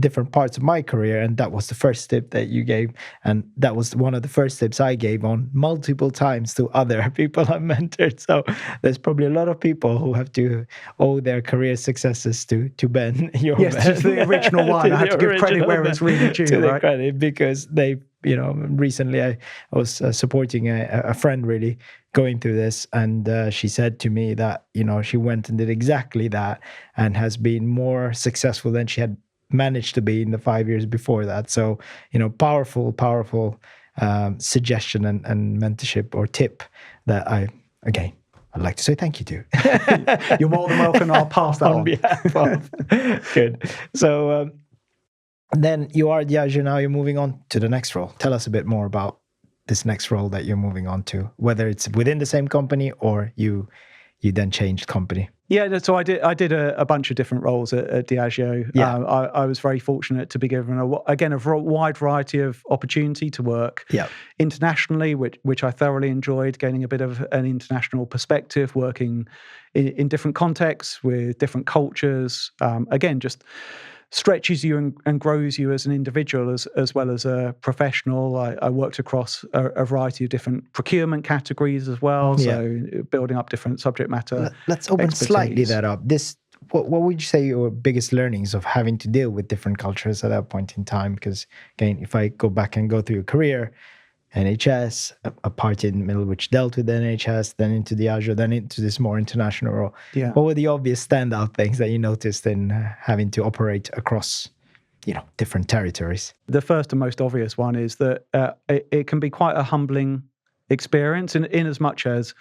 different parts of my career, and that was the first tip that you gave, and that was one of the first tips I gave on multiple times to other people I mentored. So there's probably a lot of people who have to owe their career successes to Ben. Just the original one. I have to give credit where it's really due, to right? the credit, because they, recently I was supporting a friend really going through this, and she said to me that she went and did exactly that and has been more successful than she had managed to be in the 5 years before that. So, powerful suggestion and mentorship or tip that I'd like to say thank you to. You're more than welcome. I'll pass that on behalf of. Good. So, Then you are at Diageo now, you're moving on to the next role. Tell us a bit more about this next role that you're moving on to, whether it's within the same company or you then changed company. Yeah, so I did a bunch of different roles at Diageo. Yeah. I was very fortunate to be given a wide variety of opportunity to work internationally, which I thoroughly enjoyed, gaining a bit of an international perspective, working in different contexts with different cultures. Again, just stretches you and grows you as an individual as well as a professional. I worked across a variety of different procurement categories as well, so building up different subject matter. Let's open expertise. Slightly that up. What would you say your biggest learnings of having to deal with different cultures at that point in time? Because again, if I go back and go through your career, NHS, a part in the middle which dealt with the NHS, then into Diageo, then into this more international role. Yeah. What were the obvious standout things that you noticed in having to operate across, different territories? The first and most obvious one is that it can be quite a humbling experience in as much as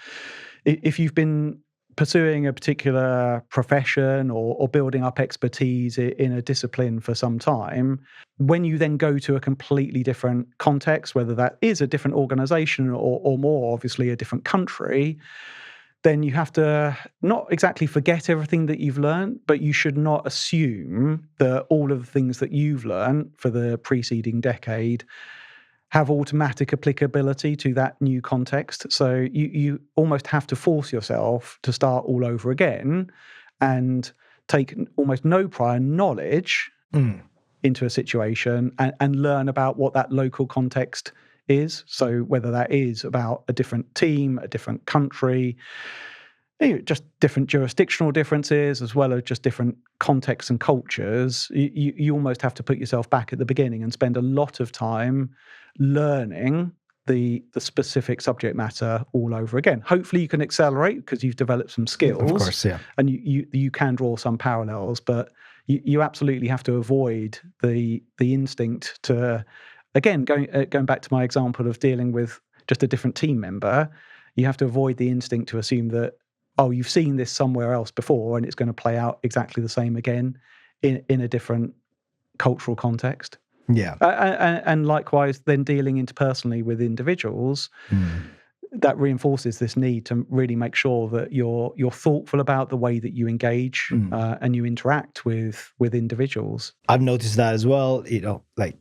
if you've been pursuing a particular profession or building up expertise in a discipline for some time, when you then go to a completely different context, whether that is a different organization or more obviously a different country, then you have to not exactly forget everything that you've learned, but you should not assume that all of the things that you've learned for the preceding decade have automatic applicability to that new context. So you almost have to force yourself to start all over again and take almost no prior knowledge into a situation and learn about what that local context is. So whether that is about a different team, a different country, just different jurisdictional differences, as well as just different contexts and cultures, you almost have to put yourself back at the beginning and spend a lot of time learning the specific subject matter all over again. Hopefully you can accelerate because you've developed some skills. Of course, yeah. And you can draw some parallels, but you absolutely have to avoid the instinct to, again, going back to my example of dealing with just a different team member, you have to avoid the instinct to assume that, oh, you've seen this somewhere else before and it's going to play out exactly the same again in a different cultural context. Yeah. And likewise, then dealing interpersonally with individuals, that reinforces this need to really make sure that you're thoughtful about the way that you engage and you interact with individuals. I've noticed that as well, like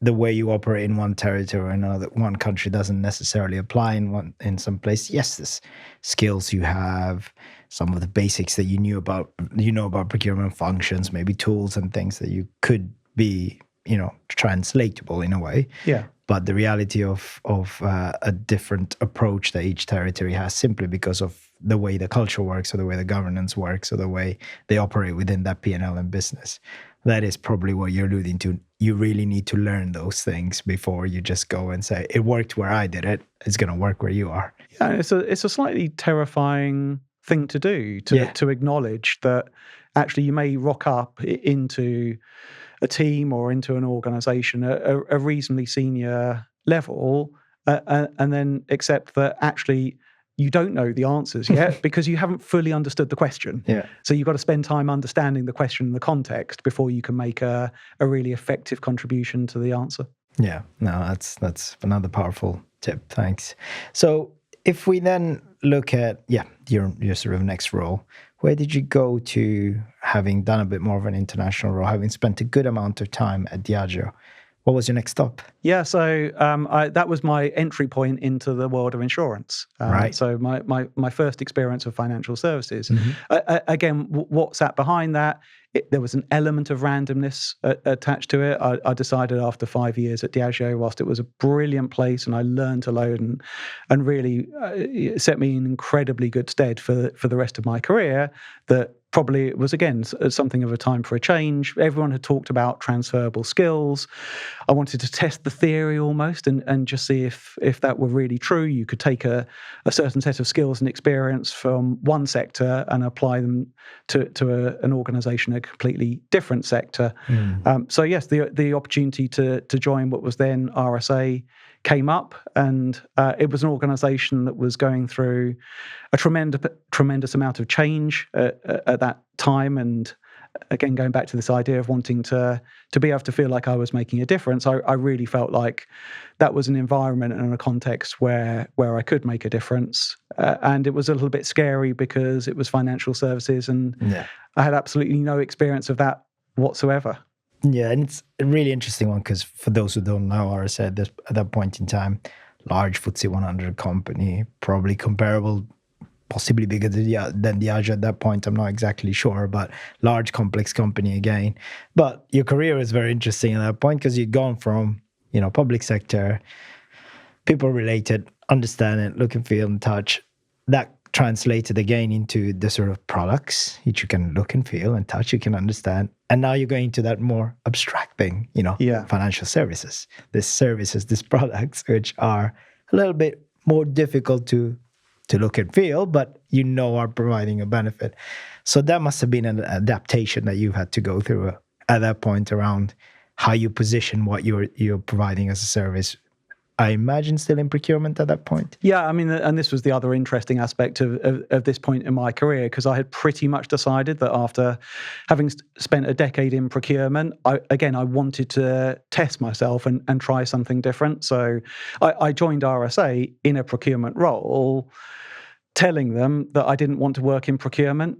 the way you operate in one territory or another, one country doesn't necessarily apply in some place. Yes, there's skills you have, some of the basics that you know about procurement functions, maybe tools and things that you could be, translatable in a way. Yeah. But the reality of a different approach that each territory has, simply because of the way the culture works or the way the governance works or the way they operate within that P&L and business, that is probably what you're alluding to. You really need to learn those things before you just go and say, it worked where I did it, it's going to work where you are. Yeah, it's a slightly terrifying thing to do, to acknowledge that actually you may rock up into a team or into an organization at a reasonably senior level and then accept that actually you don't know the answers yet because you haven't fully understood the question. Yeah. So you've got to spend time understanding the question and the context before you can make a really effective contribution to the answer. Yeah, no, that's another powerful tip. Thanks. So if we then look at, your sort of next role, where did you go to, having done a bit more of an international role, having spent a good amount of time at Diageo? What was your next stop? Yeah, so that was my entry point into the world of insurance. Right. So my first experience of financial services. Again, what sat behind that? There was an element of randomness attached to it. I decided after 5 years at Diageo, whilst it was a brilliant place and I learned a load and really it set me in incredibly good stead for the rest of my career, that probably it was, again, something of a time for a change. Everyone had talked about transferable skills. I wanted to test the theory almost and just see if that were really true. You could take a certain set of skills and experience from one sector and apply them to an organization in a completely different sector. So yes, the opportunity to join what was then RSA came up, and it was an organization that was going through a tremendous amount of change at that time, and again, going back to this idea of wanting to be able to feel like I was making a difference, I really felt like that was an environment and a context where I could make a difference. And it was a little bit scary because it was financial services, and I had absolutely no experience of that whatsoever. Yeah, and it's a really interesting one because for those who don't know, RSA at that point in time, large FTSE 100 company, probably comparable, possibly bigger than Diageo at that point. I'm not exactly sure, but large, complex company again. But your career is very interesting at that point because you'd gone from, public sector, people related, understanding, look and feel and touch. That translated again into the sort of products which you can look and feel and touch, you can understand. And now you're going into that more abstract thing, financial services. These products, which are a little bit more difficult to look and feel, but are providing a benefit. So that must have been an adaptation that you had to go through at that point around how you position what you're providing as a service. I imagine still in procurement at that point. Yeah, I mean, and this was the other interesting aspect of this point in my career, because I had pretty much decided that after having spent a decade in procurement, I wanted to test myself and try something different. So I joined RSA in a procurement role, telling them that I didn't want to work in procurement,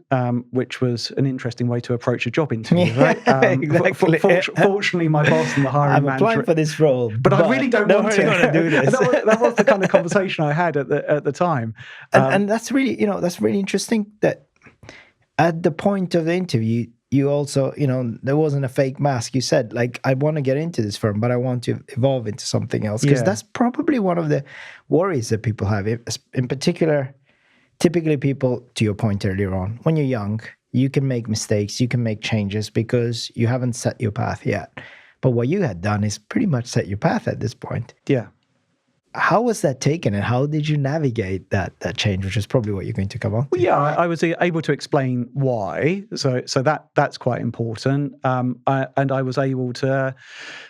which was an interesting way to approach a job interview, right? Exactly. Fortunately, my boss and the hiring manager... I'm applying for this role, but I really don't want to do this. that was the kind of conversation I had at the time. And that's really, that's really interesting that at the point of the interview, you also, there wasn't a fake mask. You said, I want to get into this firm, but I want to evolve into something else. Because that's probably one of the worries that people have, in particular. Typically people, to your point earlier on, when you're young, you can make mistakes, you can make changes because you haven't set your path yet. But what you had done is pretty much set your path at this point. Yeah. How was that taken and how did you navigate that change, which is probably what you're going to come on to? Well, yeah, I was able to explain why. So that's quite important. And I was able to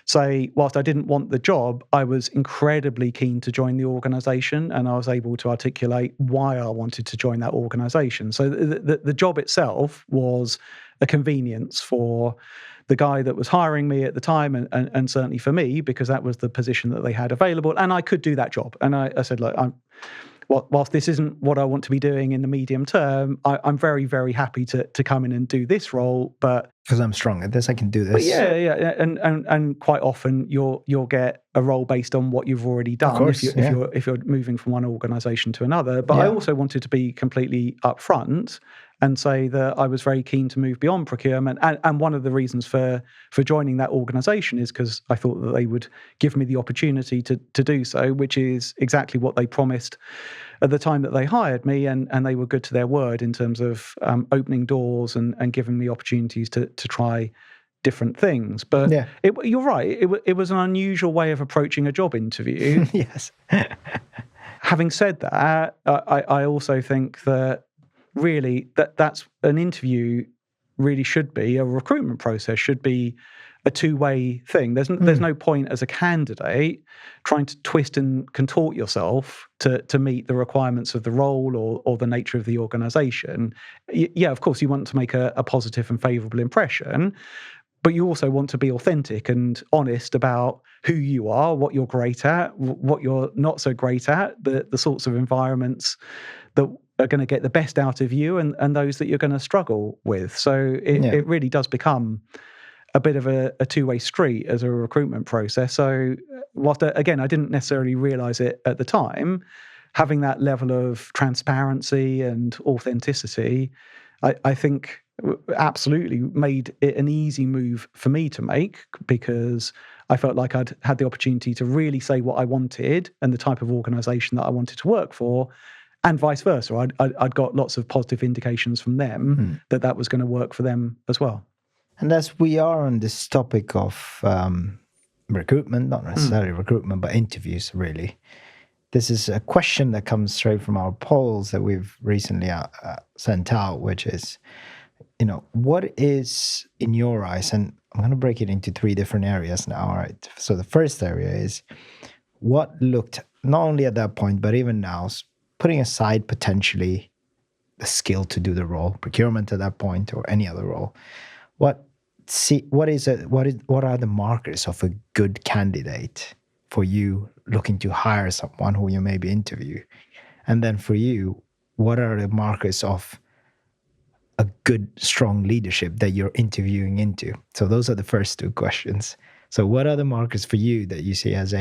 say, whilst I didn't want the job, I was incredibly keen to join the organisation, and I was able to articulate why I wanted to join that organisation. So the job itself was a convenience for the guy that was hiring me at the time, and certainly for me, because that was the position that they had available, and I could do that job. And I said, look, whilst this isn't what I want to be doing in the medium term, I'm very, very happy to come in and do this role. But because I'm strong at this, I can do this. Yeah, and quite often you'll get a role based on what you've already done. Of course, if you're moving from one organisation to another. But I also wanted to be completely upfront and say that I was very keen to move beyond procurement. And one of the reasons for joining that organisation is because I thought that they would give me the opportunity to do so, which is exactly what they promised at the time that they hired me. And they were good to their word in terms of opening doors and giving me opportunities to try different things. But you're right, it was an unusual way of approaching a job interview. Yes. Having said that, I also think that really that's an interview really should be, a recruitment process should be a two-way thing. There's no point as a candidate trying to twist and contort yourself to meet the requirements of the role or the nature of the organisation. Yeah, of course, you want to make a positive and favourable impression, but you also want to be authentic and honest about who you are, what you're great at, what you're not so great at, the sorts of environments that are going to get the best out of you and those that you're going to struggle with. So it really does become a bit of a two-way street as a recruitment process. So whilst, again, I didn't necessarily realise it at the time, having that level of transparency and authenticity, I think absolutely made it an easy move for me to make, because I felt like I'd had the opportunity to really say what I wanted and the type of organisation that I wanted to work for, and vice versa. I'd got lots of positive indications from them that was going to work for them as well. And as we are on this topic of recruitment, not necessarily recruitment, but interviews, really, this is a question that comes straight from our polls that we've recently sent out, which is, what is, in your eyes, and I'm going to break it into three different areas now, all right? So the first area is what looked, not only at that point, but even now, putting aside potentially the skill to do the role, procurement at that point or any other role, what are the markers of a good candidate for you looking to hire someone who you maybe interview? And then for you, what are the markers of a good, strong leadership that you're interviewing into? So those are the first two questions. So what are the markers for you that you see as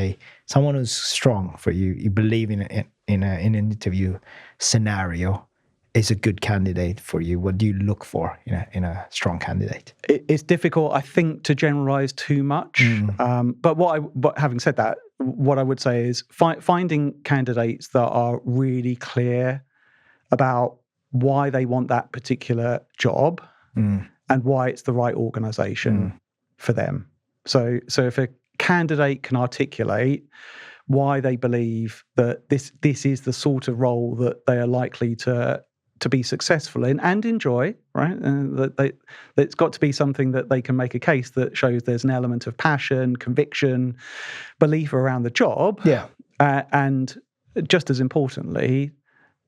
someone who's strong for you? You believe in an interview scenario is a good candidate for you. What do you look for in a strong candidate? It's difficult, I think, to generalize too much. But having said that, what I would say is finding candidates that are really clear about why they want that particular job and why it's the right organization for them. So if a candidate can articulate why they believe that this is the sort of role that they are likely to be successful in and enjoy, right? And that it's got to be something that they can make a case that shows there's an element of passion, conviction, belief around the job. Yeah. And just as importantly,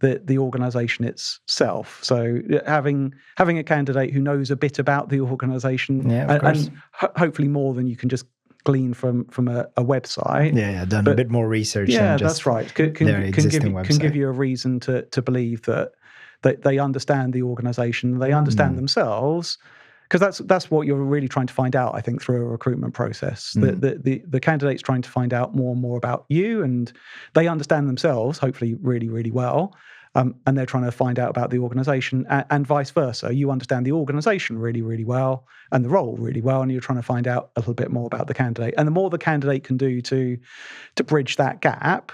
the organization itself. So having a candidate who knows a bit about the organization and hopefully more than you can just glean from a website. Yeah, done a bit more research. Yeah, than just that's right. Can give you a reason to believe that they understand the organization, they understand themselves, because that's what you're really trying to find out, I think, through a recruitment process. The candidate's trying to find out more and more about you, and they understand themselves, hopefully really, really well, and they're trying to find out about the organization, and vice versa. You understand the organization really, really well, and the role really well, and you're trying to find out a little bit more about the candidate. And the more the candidate can do to bridge that gap,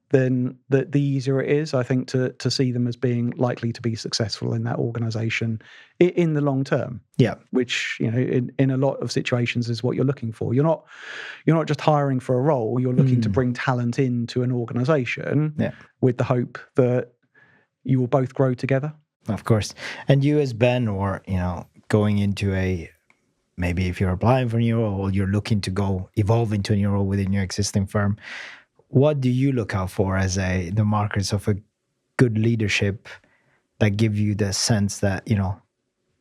then the easier it is, I think, to see them as being likely to be successful in that organization in the long term. Yeah, which in a lot of situations is what you're looking for. You're not just hiring for a role. You're looking to bring talent into an organization with the hope that you will both grow together. Of course. And you as Ben, or going into maybe if you're applying for a new role, you're looking to evolve into a new role within your existing firm. What do you look out for as the markers of a good leadership that give you the sense that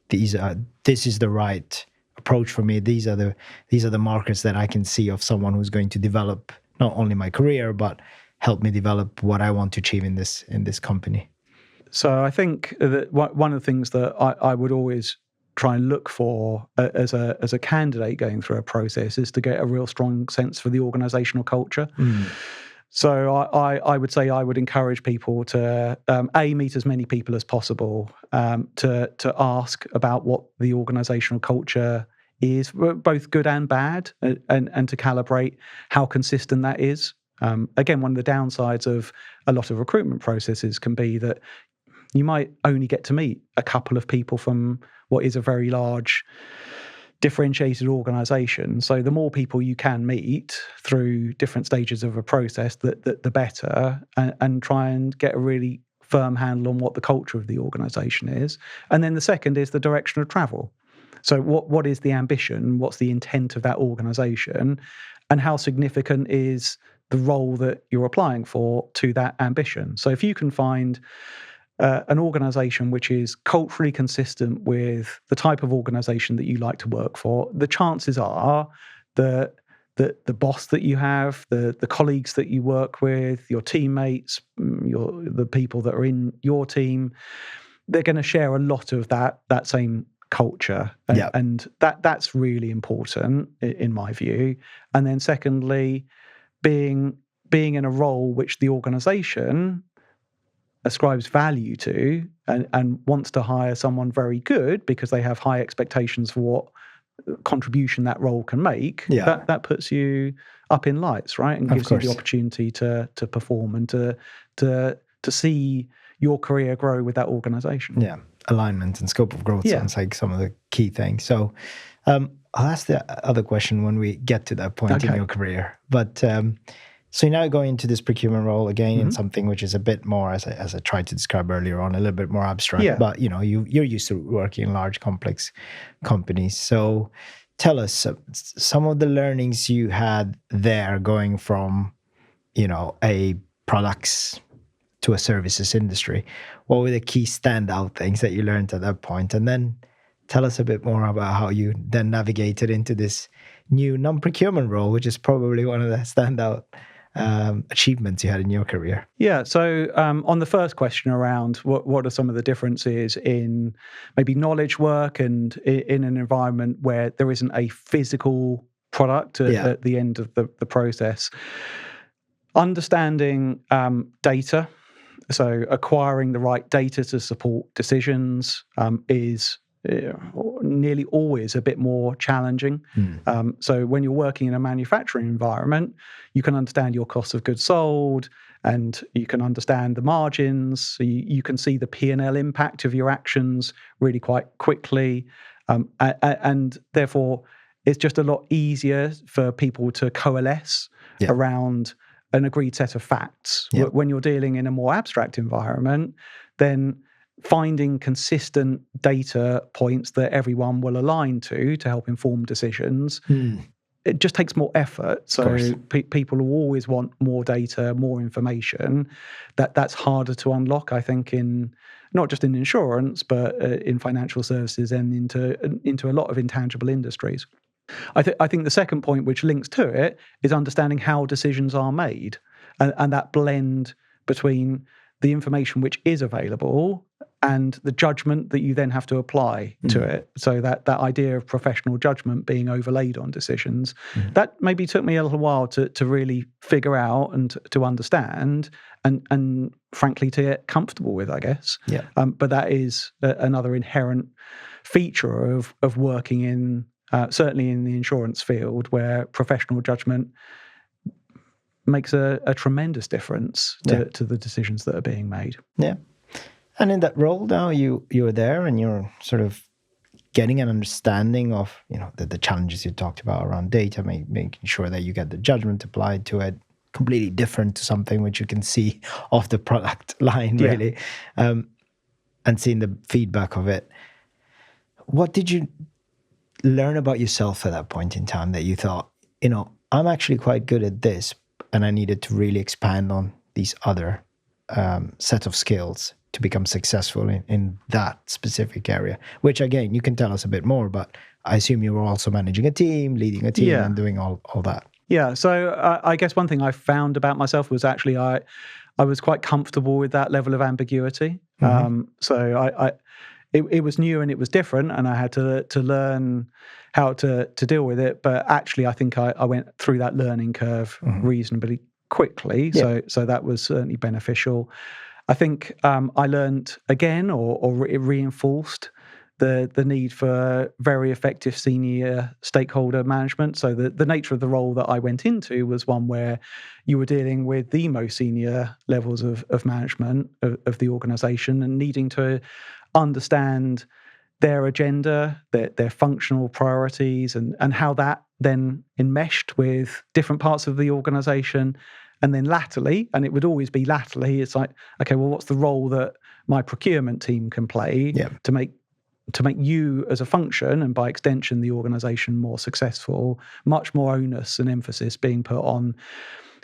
this is the right approach for me? These are the markers that I can see of someone who's going to develop not only my career but help me develop what I want to achieve in this company. So I think that one of the things that I would always try and look for as a candidate going through a process is to get a real strong sense for the organizational culture. So I would say I would encourage people to meet as many people as possible, to ask about what the organizational culture is, both good and bad, and to calibrate how consistent that is. Again, one of the downsides of a lot of recruitment processes can be that you might only get to meet a couple of people from what is a very large differentiated organization. So the more people you can meet through different stages of a process, the better, and try and get a really firm handle on what the culture of the organization is. And then the second is the direction of travel. So what is the ambition? What's the intent of that organization? And how significant is the role that you're applying for to that ambition? So if you can find an organization which is culturally consistent with the type of organization that you like to work for, the chances are that the boss that you have, the colleagues that you work with, your teammates, the people that are in your team, they're going to share a lot of that same culture. And that's really important in my view. And then secondly, being in a role which the organization ascribes value to and wants to hire someone very good because they have high expectations for what contribution that role can make, that puts you up in lights, right? And gives you the opportunity to perform and to see your career grow with that organization. Yeah, alignment and scope of growth sounds like some of the key things. So I'll ask the other question when we get to that point in your career. But so you're now going into this procurement role again in something which is a bit more, as I tried to describe earlier on, a little bit more abstract. Yeah. But you're used to working in large, complex companies. So tell us some of the learnings you had there, going from a products to a services industry. What were the key standout things that you learned at that point? And then tell us a bit more about how you then navigated into this new non-procurement role, which is probably one of the standout achievements you had in your career. Yeah. So on the first question around what are some of the differences in maybe knowledge work and in an environment where there isn't a physical product at the end of the process, understanding data, so acquiring the right data to support decisions is nearly always a bit more challenging. So when you're working in a manufacturing environment, you can understand your cost of goods sold and you can understand the margins. So you can see the P&L impact of your actions really quite quickly. And therefore, it's just a lot easier for people to coalesce around an agreed set of facts. When you're dealing in a more abstract environment, then finding consistent data points that everyone will align to help inform decisions, it just takes more effort. So people will always want more data, more information. That's harder to unlock, I think, in not just in insurance, but in financial services and into a lot of intangible industries. I think the second point, which links to it, is understanding how decisions are made, and that blend between the information which is available and the judgment that you then have to apply to it. So that idea of professional judgment being overlaid on decisions, that maybe took me a little while to really figure out and to understand and frankly to get comfortable with, I guess. But that is another inherent feature of working in certainly in the insurance field, where professional judgment makes a tremendous difference to the decisions that are being made. Yeah. And in that role now, you're there and you're sort of getting an understanding of, the challenges you talked about around data, making sure that you get the judgment applied to it, completely different to something which you can see off the product line, really, and seeing the feedback of it. What did you learn about yourself at that point in time that you thought, I'm actually quite good at this, and I needed to really expand on these other set of skills to become successful in that specific area? Which, again, you can tell us a bit more, but I assume you were also managing a team, leading a team, and doing all that. Yeah. So I guess one thing I found about myself was actually I was quite comfortable with that level of ambiguity. So it was new and it was different, and I had to learn how to deal with it. But actually, I think I went through that learning curve reasonably quickly. So that was certainly beneficial. I think I learned again, or it reinforced the need for very effective senior stakeholder management. So the nature of the role that I went into was one where you were dealing with the most senior levels of management of the organization and needing to understand their agenda, their functional priorities, and how that then enmeshed with different parts of the organization. And then latterly, and it would always be latterly, it's like, okay, well, what's the role that my procurement team can play to make you as a function, and by extension the organization, more successful? Much more onus and emphasis being put on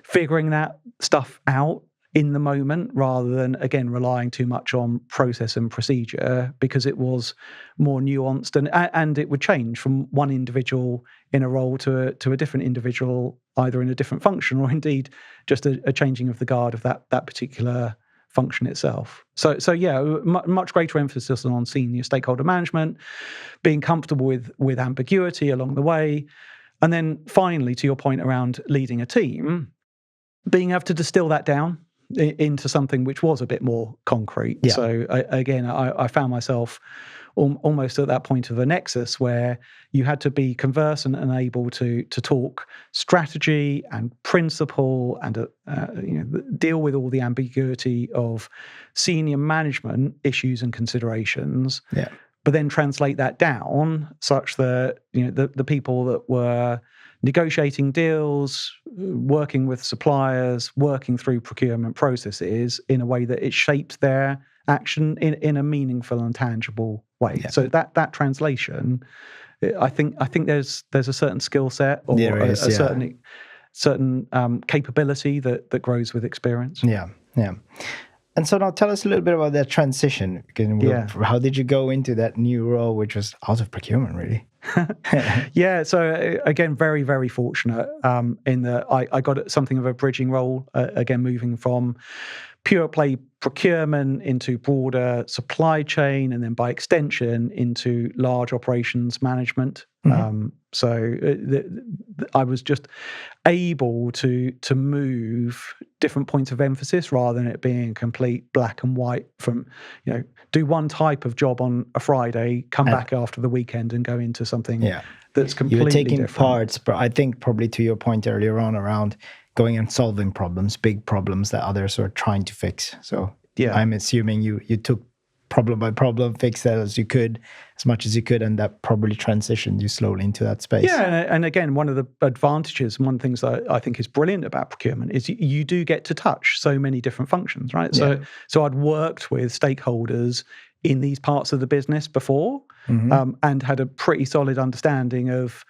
figuring that stuff out in the moment, rather than, again, relying too much on process and procedure, because it was more nuanced and it would change from one individual in a role to a different individual, either in a different function or indeed just a changing of the guard of that particular function itself. So yeah, much greater emphasis on senior stakeholder management, being comfortable with ambiguity along the way, and then finally, to your point around leading a team, being able to distill that down into something which was a bit more concrete. So I found myself almost at that point of a nexus where you had to be conversant and able to talk strategy and principle and deal with all the ambiguity of senior management issues and considerations. But then translate that down such that the people that were negotiating deals, working with suppliers, working through procurement processes in a way that it shaped their action in a meaningful and tangible way. So that translation, I think there's a certain skill set or a certain capability that grows with experience. And so now tell us a little bit about that transition. How did you go into that new role, which was out of procurement, really? Yeah, so again, very, very fortunate in that I got something of a bridging role, again, moving from pure play procurement into broader supply chain, and then by extension into large operations management. So I was just able to move different points of emphasis rather than it being complete black and white from, do one type of job on a Friday, come back after the weekend and go into something that's completely You're taking different. parts, but I think probably to your point earlier on around going and solving problems, big problems that others are trying to fix. So I'm assuming you took problem by problem, fixed that as much as you could, and that probably transitioned you slowly into that space. Yeah, and again, one of the advantages, and one of the things that I think is brilliant about procurement is you do get to touch so many different functions, right? So I'd worked with stakeholders in these parts of the business before, and had a pretty solid understanding of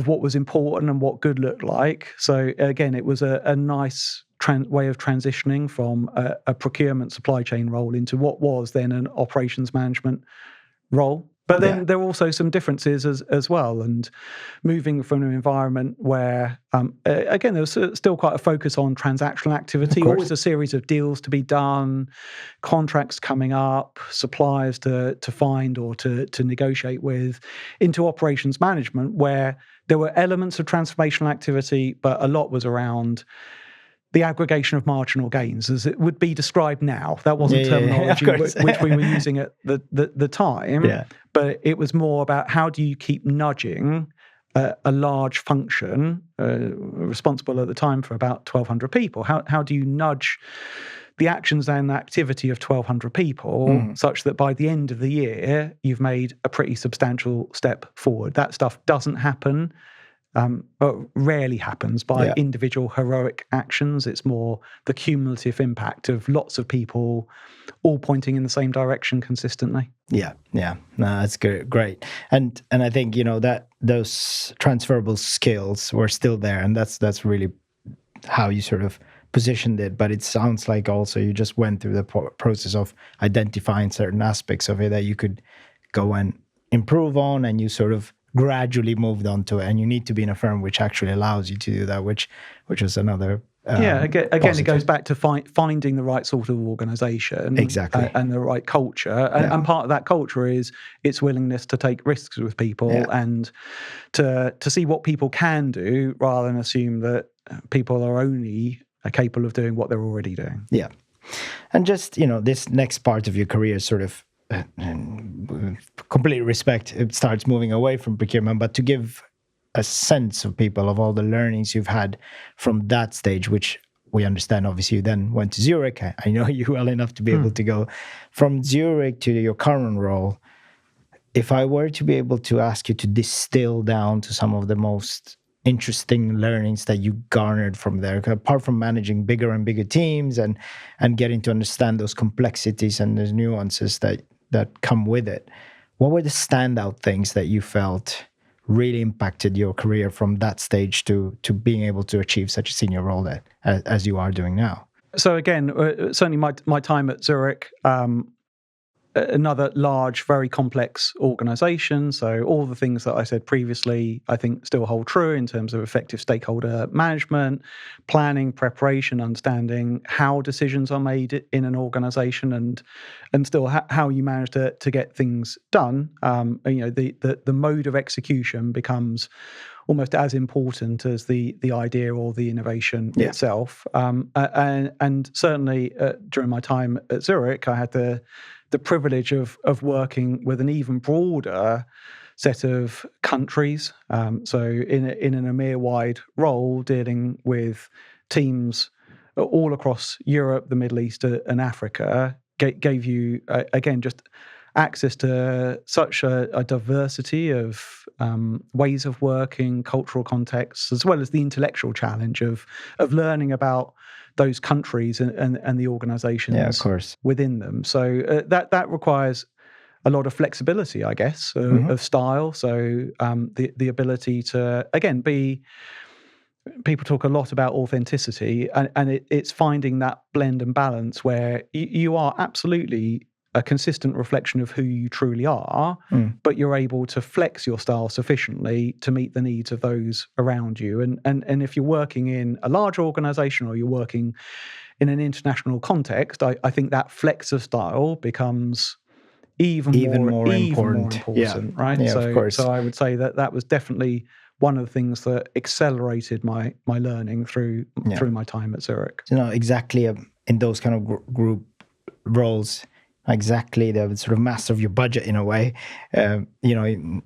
what was important and what good looked like. So again, it was a nice way of transitioning from a procurement supply chain role into what was then an operations management role. But then there are also some differences as well. And moving from an environment where, again, there was still quite a focus on transactional activity, always a series of deals to be done, contracts coming up, suppliers to find or to negotiate with, into operations management, where there were elements of transformational activity, but a lot was around the aggregation of marginal gains, as it would be described now. That wasn't terminology which we were using at the time, but it was more about how do you keep nudging a large function, responsible at the time for about 1,200 people. How do you nudge the actions and activity of 1,200 people such that by the end of the year, you've made a pretty substantial step forward? That stuff doesn't happen. Rarely happens by individual heroic actions. It's more the cumulative impact of lots of people all pointing in the same direction consistently. No, that's great. And I think that those transferable skills were still there, and that's really how you sort of positioned it. But it sounds like also you just went through the process of identifying certain aspects of it that you could go and improve on, and you sort of gradually moved on to it. And you need to be in a firm which actually allows you to do that, which was another again it goes back to finding the right sort of organization, exactly, and the right culture, and part of that culture is its willingness to take risks with people, and to see what people can do rather than assume that people are only capable of doing what they're already doing. And just this next part of your career sort of complete respect, it starts moving away from procurement, but to give a sense of people of all the learnings you've had from that stage, which we understand, obviously, you then went to Zurich. I know you well enough to be able to go from Zurich to your current role. If I were to be able to ask you to distill down to some of the most interesting learnings that you garnered from there, apart from managing bigger and bigger teams and getting to understand those complexities and those nuances that come with it, what were the standout things that you felt really impacted your career from that stage to being able to achieve such a senior role as you are doing now? So again, certainly my time at Zurich, another large, very complex organization. So all the things that I said previously, I think still hold true in terms of effective stakeholder management, planning, preparation, understanding how decisions are made in an organization, and still how you manage to get things done. The mode of execution becomes almost as important as the idea or the innovation itself. And certainly during my time at Zurich, I had the privilege of working with an even broader set of countries. So in an EMEA-wide role, dealing with teams all across Europe, the Middle East, and Africa, gave you, again, just access to such a diversity of ways of working, cultural contexts, as well as the intellectual challenge of learning about those countries and the organizations within them. So that requires a lot of flexibility, I guess, of style. So the ability to, again, be people talk a lot about authenticity, and it's finding that blend and balance where you are absolutely a consistent reflection of who you truly are, but you're able to flex your style sufficiently to meet the needs of those around you. And if you're working in a large organization or you're working in an international context, I think that flex of style becomes even more important, right? Yeah, of course. So I would say that was definitely one of the things that accelerated my learning through my time at Zurich. Exactly in those kind of group roles, exactly the sort of master of your budget in a way. You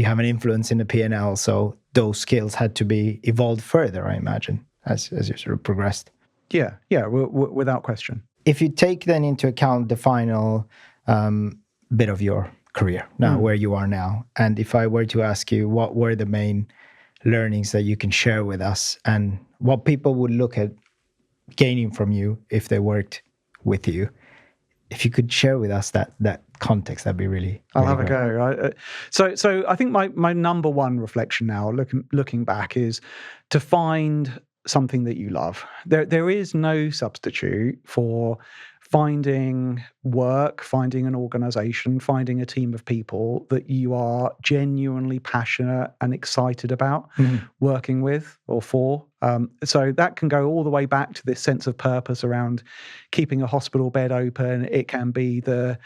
have an influence in the P&L, so those skills had to be evolved further, I imagine, as you sort of progressed. Yeah, without question. If you take then into account the final bit of your career now, where you are now, and if I were to ask you what were the main learnings that you can share with us and what people would look at gaining from you if they worked with you, if you could share with us that context, that'd be really I'll have great. A go. So I think my number one reflection now, looking back, is to find something that you love. There is no substitute for finding work, finding an organization, finding a team of people that you are genuinely passionate and excited about working with or for. So that can go all the way back to this sense of purpose around keeping a hospital bed open. It can be the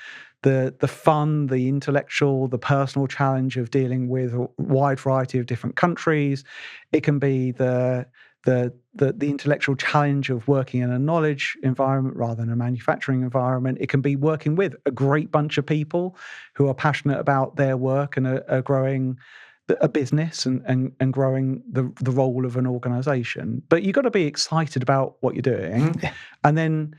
fun, the intellectual, the personal challenge of dealing with a wide variety of different countries. It can be the intellectual challenge of working in a knowledge environment rather than a manufacturing environment. It can be working with a great bunch of people who are passionate about their work and are growing a business and growing the role of an organization. But you've got to be excited about what you're doing. And then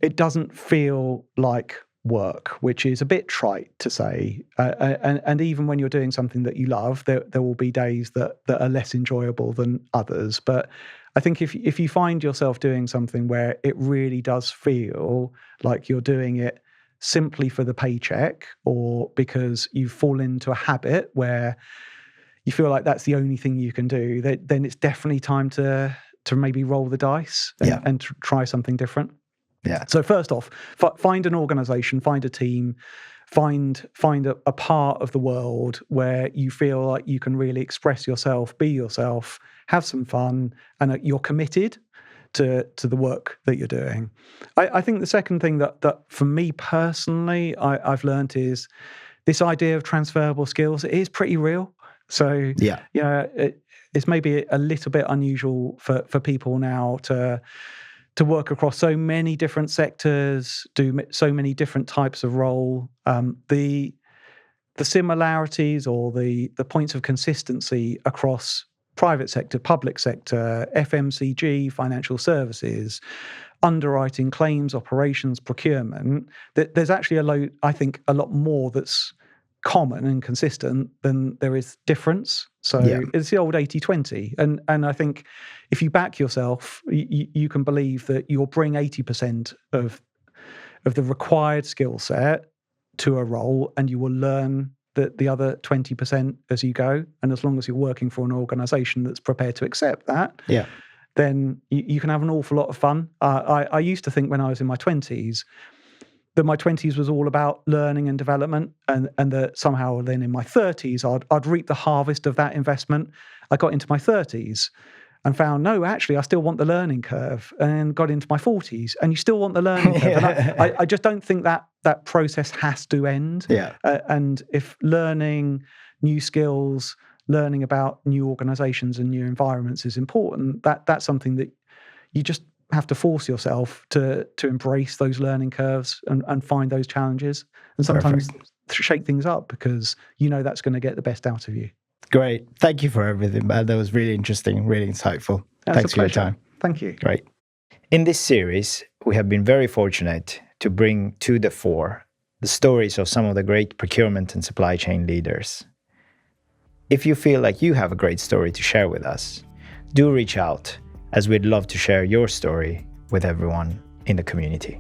it doesn't feel like work, which is a bit trite to say. And even when you're doing something that you love, there will be days that are less enjoyable than others. But I think if you find yourself doing something where it really does feel like you're doing it simply for the paycheck or because you fall into a habit where you feel like that's the only thing you can do, then it's definitely time to maybe roll the dice and try something different. Yeah. So first off, find an organization, find a team, find a part of the world where you feel like you can really express yourself, be yourself, have some fun, and you're committed to the work that you're doing. I think the second thing that for me personally, I've learned is this idea of transferable skills. It is pretty real. So it's maybe a little bit unusual for people now to work across so many different sectors, do so many different types of role. The similarities or the points of consistency across private sector, public sector, FMCG, financial services, underwriting, claims, operations, procurement, there's actually a lot more that's common and consistent than there is difference. So it's the old 80-20. And I think if you back yourself, you can believe that you'll bring 80% of the required skill set to a role, and you will learn the other 20% as you go. And as long as you're working for an organization that's prepared to accept that, then you can have an awful lot of fun. I used to think when I was in my 20s, that my 20s was all about learning and development, and that somehow then in my 30s, I'd reap the harvest of that investment. I got into my 30s and found, no, actually, I still want the learning curve, and got into my 40s, and you still want the learning curve. And I just don't think that process has to end. And if learning new skills, learning about new organizations and new environments is important, that's something that you just have to force yourself to embrace those learning curves and find those challenges, and sometimes shake things up because that's going to get the best out of you. Great. Thank you for everything, man. That was really interesting, really insightful. Thanks for your time. Thank you. Great. In this series, we have been very fortunate to bring to the fore the stories of some of the great procurement and supply chain leaders. If you feel like you have a great story to share with us, do reach out, as we'd love to share your story with everyone in the community.